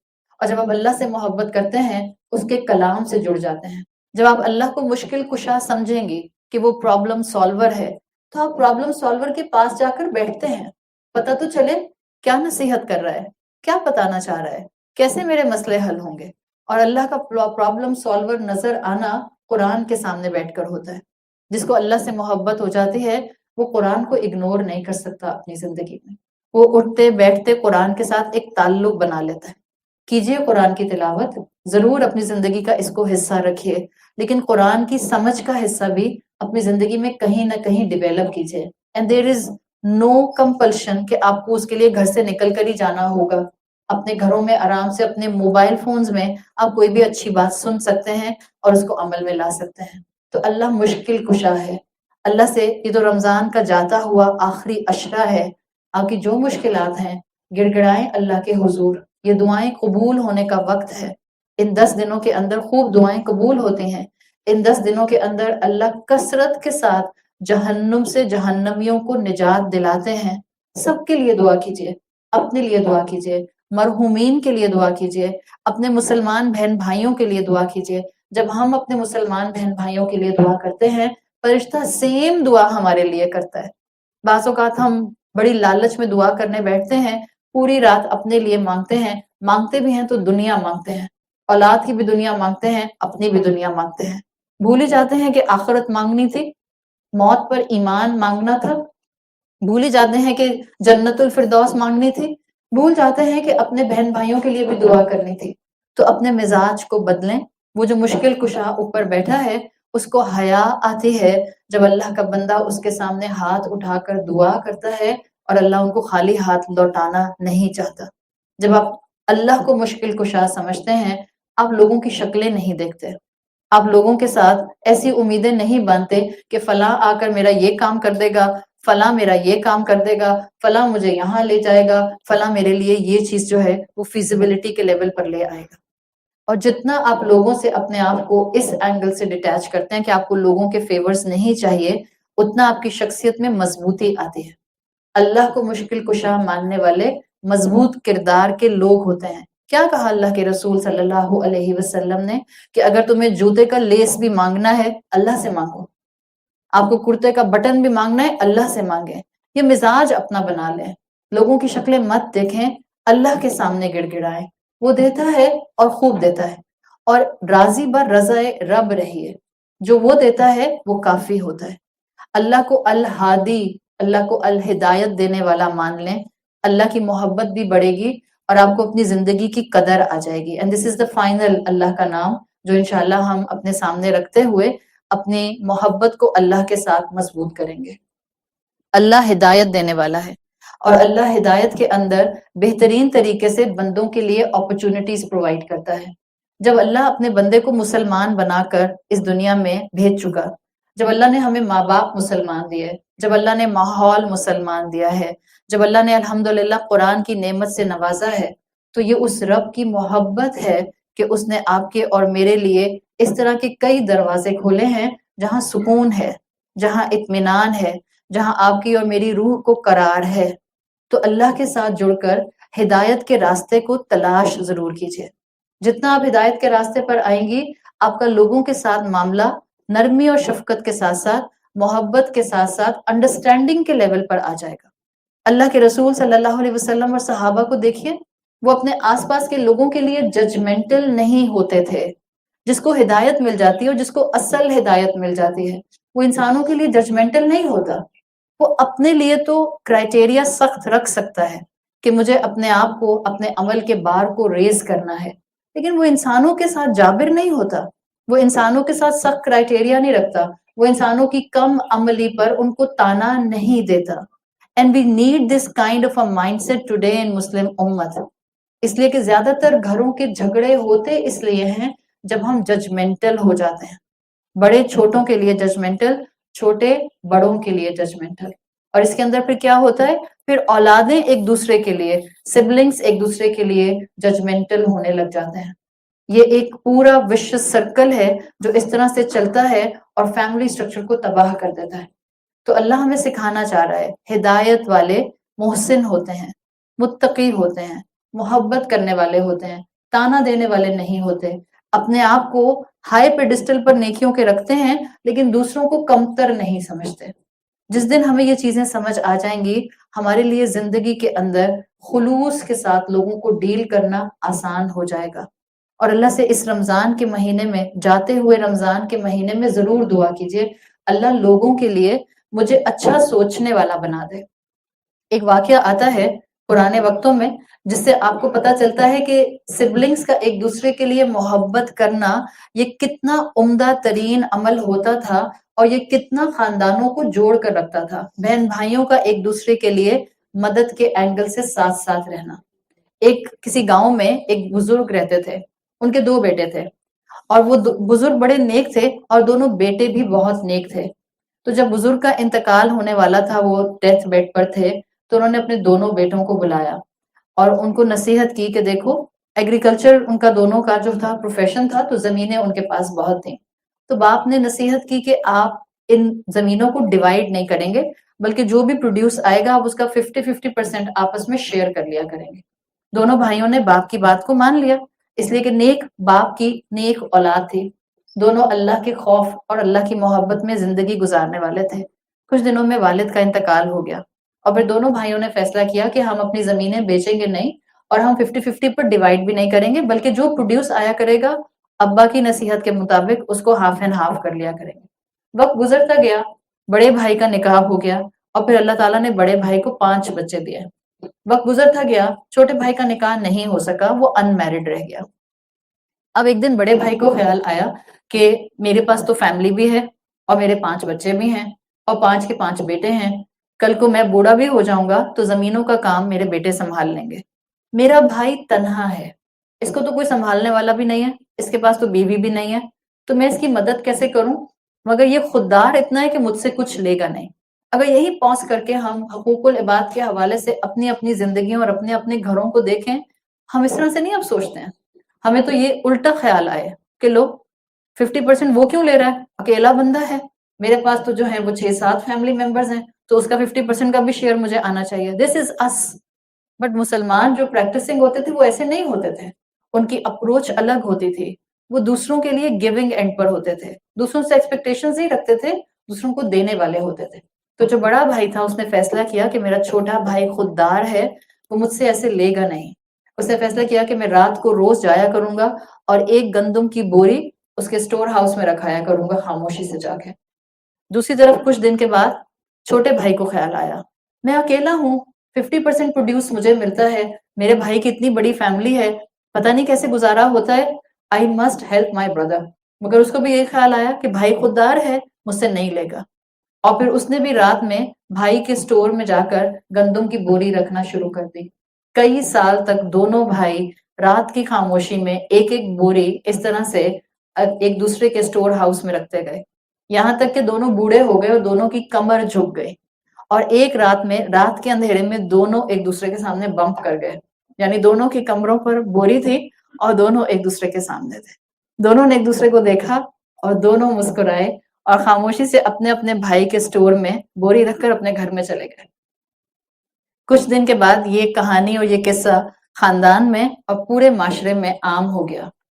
اور جب آپ اللہ سے محبت کرتے ہیں، اس کے کلام سے جڑ جاتے ہیں. جب آپ اللہ کو مشکل کشا سمجھیں گے کہ وہ پرابلم سالور ہے، تو آپ پرابلم سالور کے پاس جا کر بیٹھتے ہیں. پتہ تو چلے کیا نصیحت کر رہا ہے، کیا بتانا چاہ رہا ہے، کیسے میرے مسئلے حل ہوں گے. اور اللہ کا پرابلم سالور نظر آنا قرآن کے سامنے بیٹھ کر ہوتا ہے. جس کو اللہ سے محبت ہو جاتی ہے وہ قرآن کو اگنور نہیں کر سکتا اپنی زندگی میں. وہ اٹھتے بیٹھتے قرآن کے ساتھ ایک تعلق بنا لیتا ہے. کیجئے قرآن کی تلاوت، ضرور اپنی زندگی کا اس کو حصہ رکھیے، لیکن قرآن کی سمجھ کا حصہ بھی اپنی زندگی میں کہیں نہ کہیں ڈیویلپ کیجئے. And there is no compulsion کہ آپ کو اس کے لیے گھر سے نکل کر ہی جانا ہوگا. اپنے گھروں میں آرام سے اپنے موبائل فونز میں آپ کوئی بھی اچھی بات سن سکتے ہیں اور اس کو عمل میں لا سکتے ہیں. تو اللہ مشکل کشا ہے. اللہ سے یہ تو رمضان کا جاتا ہوا آخری عشرہ ہے. آپ کی جو مشکلات ہیں گڑ گڑائیں اللہ کے حضور. یہ دعائیں قبول ہونے کا وقت ہے. ان 10 دنوں کے اندر خوب دعائیں قبول ہوتی ہیں. ان 10 دنوں کے اندر اللہ کثرت کے ساتھ جہنم سے جہنمیوں کو نجات دلاتے ہیں. سب کے لیے دعا کیجیے، اپنے لیے دعا کیجیے، مرحومین کے لیے دعا کیجیے، اپنے مسلمان بہن بھائیوں کے لیے دعا کیجیے. جب ہم اپنے مسلمان بہن بھائیوں کے لیے دعا کرتے ہیں، فرشتہ سیم دعا ہمارے لیے کرتا ہے. بعض اوقات ہم بڑی لالچ میں دعا کرنے بیٹھتے ہیں، پوری رات اپنے لیے مانگتے ہیں، مانگتے بھی ہیں تو دنیا مانگتے ہیں، اولاد کی بھی دنیا مانگتے ہیں، اپنی بھی دنیا مانگتے ہیں. بھول ہی جاتے ہیں کہ آخرت مانگنی تھی، موت پر ایمان مانگنا تھا. بھول ہی جاتے ہیں کہ جنت الفردوس مانگنی تھی. بھول جاتے ہیں کہ اپنے بہن بھائیوں کے لیے بھی دعا کرنی تھی. تو اپنے مزاج کو بدلیں. وہ جو مشکل کشا اوپر بیٹھا ہے اس کو حیا آتی ہے جب اللہ کا بندہ اس کے سامنے ہاتھ اٹھا کر دعا کرتا ہے اور اللہ ان کو خالی ہاتھ لوٹانا نہیں چاہتا. جب آپ اللہ کو مشکل کشا سمجھتے ہیں، آپ لوگوں کی شکلیں نہیں دیکھتے. آپ لوگوں کے ساتھ ایسی امیدیں نہیں باندھتے کہ فلاں آ کر میرا یہ کام کر دے گا، فلاں میرا یہ کام کر دے گا، فلاں مجھے یہاں لے جائے گا، فلاں میرے لیے یہ چیز جو ہے وہ فیزیبلٹی کے لیول پر لے آئے گا. اور جتنا آپ لوگوں سے اپنے آپ کو اس اینگل سے ڈیٹیچ کرتے ہیں کہ آپ کو لوگوں کے فیورز نہیں چاہیے، اتنا آپ کی شخصیت میں مضبوطی آتی ہے. اللہ کو مشکل کشا ماننے والے مضبوط کردار کے لوگ ہوتے ہیں. کیا کہا اللہ کے رسول صلی اللہ علیہ وسلم نے کہ اگر تمہیں جوتے کا لیس بھی مانگنا ہے اللہ سے مانگو، آپ کو کرتے کا بٹن بھی مانگنا ہے اللہ سے مانگیں. یہ مزاج اپنا بنا لیں. لوگوں کی شکلیں مت دیکھیں، اللہ کے سامنے گڑ گڑائیں. وہ دیتا ہے اور خوب دیتا ہے، اور راضی بر رضائے رب رہیے. جو وہ دیتا ہے وہ کافی ہوتا ہے. اللہ کو الہادی، اللہ کو الہدایت دینے والا مان لیں. اللہ کی محبت بھی بڑھے گی اور آپ کو اپنی زندگی کی قدر آ جائے گی. And this is the final اللہ کا نام جو انشاءاللہ ہم اپنے سامنے رکھتے ہوئے اپنی محبت کو اللہ کے ساتھ مضبوط کریں گے. اللہ ہدایت دینے والا ہے، اور اللہ ہدایت کے اندر بہترین طریقے سے بندوں کے لیے اپرچونٹیز پرووائڈ کرتا ہے. جب اللہ اپنے بندے کو مسلمان بنا کر اس دنیا میں بھیج چکا، جب اللہ نے ہمیں ماں باپ مسلمان دیے، جب اللہ نے ماحول مسلمان دیا ہے، جب اللہ نے الحمدللہ قرآن کی نعمت سے نوازا ہے، تو یہ اس رب کی محبت ہے کہ اس نے آپ کے اور میرے لیے اس طرح کے کئی دروازے کھولے ہیں جہاں سکون ہے، جہاں اطمینان ہے، جہاں آپ کی اور میری روح کو قرار ہے. تو اللہ کے ساتھ جڑ کر ہدایت کے راستے کو تلاش ضرور کیجیے. جتنا آپ ہدایت کے راستے پر آئیں گی، آپ کا لوگوں کے ساتھ معاملہ نرمی اور شفقت کے ساتھ ساتھ محبت کے ساتھ ساتھ انڈرسٹینڈنگ کے لیول پر آ جائے گا۔ اللہ کے رسول صلی اللہ علیہ وسلم اور صحابہ کو دیکھیے، وہ اپنے آس پاس کے لوگوں کے لیے ججمنٹل نہیں ہوتے تھے۔ جس کو ہدایت مل جاتی ہے اور جس کو اصل ہدایت مل جاتی ہے، وہ انسانوں کے لیے ججمنٹل نہیں ہوتا۔ وہ اپنے لیے تو کرائٹیریا سخت رکھ سکتا ہے کہ مجھے اپنے آپ کو، اپنے عمل کے بار کو ریز کرنا ہے، لیکن وہ انسانوں کے ساتھ جابر نہیں ہوتا، وہ انسانوں کے ساتھ سخت کرائٹیریا نہیں رکھتا، وہ انسانوں کی کم عملی پر ان کو تانا نہیں دیتا۔ And we need this kind of a mindset today in Muslim امت، اس لیے کہ زیادہ تر گھروں کے جھگڑے ہوتے اس لیے ہیں جب ہم ججمنٹل ہو جاتے ہیں، بڑے چھوٹوں کے لیے ججمنٹل، چھوٹے بڑوں کے لیے ججمنٹل، اور اس کے اندر پھر کیا ہوتا ہے، پھر اولادیں ایک دوسرے کے لیے، سبلنگز ایک دوسرے کے لیے ججمنٹل ہونے لگ جاتے ہیں۔ یہ ایک پورا وش سرکل ہے جو اس طرح سے چلتا ہے اور فیملی سٹرکچر کو تباہ کر دیتا ہے۔ تو اللہ ہمیں سکھانا چاہ رہا ہے، ہدایت والے محسن ہوتے ہیں، متقی ہوتے ہیں، محبت کرنے والے ہوتے ہیں، تانا دینے والے نہیں ہوتے، اپنے آپ کو ہائی پیڈسٹل پر نیکیوں کے رکھتے ہیں لیکن دوسروں کو کمتر نہیں سمجھتے۔ جس دن ہمیں یہ چیزیں سمجھ آ جائیں گی، ہمارے لیے زندگی کے اندر خلوص کے ساتھ لوگوں کو ڈیل کرنا آسان ہو جائے گا۔ اور اللہ سے اس رمضان کے مہینے میں، جاتے ہوئے رمضان کے مہینے میں ضرور دعا کیجئے، اللہ لوگوں کے لیے مجھے اچھا سوچنے والا بنا دے۔ ایک واقعہ آتا ہے پرانے وقتوں میں جس سے آپ کو پتا چلتا ہے کہ سبلنگز کا ایک دوسرے کے لیے محبت کرنا یہ کتنا عمدہ ترین عمل ہوتا تھا، اور یہ کتنا خاندانوں کو جوڑ کر رکھتا تھا، بہن بھائیوں کا ایک دوسرے کے لیے مدد کے اینگل سے ساتھ ساتھ رہنا۔ ایک کسی گاؤں میں ایک بزرگ رہتے تھے، ان کے 2 بیٹے تھے، اور وہ بزرگ بڑے نیک تھے اور دونوں بیٹے بھی بہت نیک تھے۔ تو جب بزرگ کا انتقال ہونے والا تھا، وہ ڈیتھ بیڈ پر تھے، تو انہوں نے اپنے دونوں بیٹوں کو بلایا اور ان کو نصیحت کی کہ دیکھو، ایگریکلچر ان کا دونوں کا جو تھا پروفیشن تھا، تو زمینیں ان کے پاس بہت تھیں۔ تو باپ نے نصیحت کی کہ آپ ان زمینوں کو ڈیوائیڈ نہیں کریں گے، بلکہ جو بھی پروڈیوس آئے گا آپ اس کا 50-50% آپس میں شیئر کر لیا کریں گے۔ دونوں بھائیوں نے باپ کی بات کو مان لیا، اس لیے کہ نیک باپ کی نیک اولاد تھی، دونوں اللہ کے خوف اور اللہ کی محبت میں زندگی گزارنے والے تھے۔ کچھ دنوں میں والد کا انتقال ہو گیا، اور پھر دونوں بھائیوں نے فیصلہ کیا کہ ہم اپنی زمینیں بیچیں گے نہیں، اور ہم 50-50 پر ڈیوائیڈ بھی نہیں کریں گے، بلکہ جو پروڈیوس آیا کرے گا ابا کی نصیحت کے مطابق اس کو ہاف اینڈ ہاف کر لیا کریں گے۔ وقت گزرتا گیا، بڑے بھائی کا نکاح ہو گیا، اور پھر اللہ تعالیٰ نے بڑے بھائی کو 5 بچے دیے۔ وقت گزرتا گیا، چھوٹے بھائی کا نکاح نہیں ہو سکا، وہ ان میرڈ رہ گیا۔ اب ایک دن بڑے بھائی کو خیال آیا کہ میرے پاس تو فیملی بھی ہے اور میرے 5 بچے بھی ہیں اور 5 کے 5 بیٹے ہیں، کل کو میں بوڑھا بھی ہو جاؤں گا تو زمینوں کا کام میرے بیٹے سنبھال لیں گے۔ میرا بھائی تنہا ہے، اس کو تو کوئی سنبھالنے والا بھی نہیں ہے، اس کے پاس تو بیوی بھی نہیں ہے، تو میں اس کی مدد کیسے کروں؟ مگر یہ خوددار اتنا ہے کہ مجھ سے کچھ لے گا نہیں۔ اگر یہی پوز کر کے ہم حقوق العباد کے حوالے سے اپنی اپنی زندگیوں اور اپنے اپنے گھروں کو دیکھیں، ہم اس طرح سے نہیں اب سوچتے ہیں۔ ہمیں تو یہ الٹا خیال آئے کہ لو 50% وہ کیوں لے رہا ہے، اکیلا بندہ ہے، میرے پاس تو جو ہے وہ 6-7 فیملی ممبرز ہیں، تو اس کا 50% کا بھی شیئر مجھے آنا چاہیے۔ دس از اس۔ بٹ مسلمان جو پریکٹسنگ ہوتے تھے وہ ایسے نہیں ہوتے تھے، ان کی اپروچ الگ ہوتی تھی، وہ دوسروں کے لیے گیونگ اینڈ پر ہوتے تھے، دوسروں سے ایکسپیکٹیشنز نہیں رکھتے تھے، دوسروں کو دینے والے ہوتے تھے۔ تو جو بڑا بھائی تھا اس نے فیصلہ کیا کہ میرا چھوٹا بھائی خوددار ہے، وہ مجھ سے ایسے لے گا نہیں۔ اس نے فیصلہ کیا کہ میں رات کو روز جایا کروں گا اور ایک گندم کی بوری اس کے سٹور ہاؤس میں رکھایا کروں گا خاموشی سے جا کے۔ دوسری طرف کچھ دن کے بعد چھوٹے بھائی کو خیال آیا، میں اکیلا ہوں، 50% پروڈیوس مجھے ملتا ہے، میرے بھائی کی اتنی بڑی فیملی ہے، پتہ نہیں کیسے گزارا ہوتا ہے، I must help my brother. مگر اس کو بھی یہ خیال آیا کہ بھائی خوددار ہے، مجھ سے نہیں لے گا، اور پھر اس نے بھی رات میں بھائی کے سٹور میں جا کر گندم کی بوری رکھنا شروع کر دی۔ کئی سال تک دونوں بھائی رات کی خاموشی میں ایک ایک بوری اس طرح سے ایک دوسرے کے سٹور ہاؤس میں رکھتے گئے، یہاں تک کہ دونوں بوڑھے ہو گئے اور دونوں کی کمر جھک گئی، اور ایک رات میں، رات کے اندھیرے میں دونوں ایک دوسرے کے سامنے بمپ کر گئے، یعنی دونوں کی کمروں پر بوری تھی اور دونوں ایک دوسرے کے سامنے تھے۔ دونوں نے ایک دوسرے کو دیکھا اور دونوں مسکرائے اور خاموشی سے اپنے اپنے بھائی کے سٹور میں بوری رکھ کر اپنے گھر میں چلے گئے۔ کچھ دن کے بعد یہ کہانی اور یہ قصہ خاندان میں اور پورے معاشرے میں عام ہو گیا۔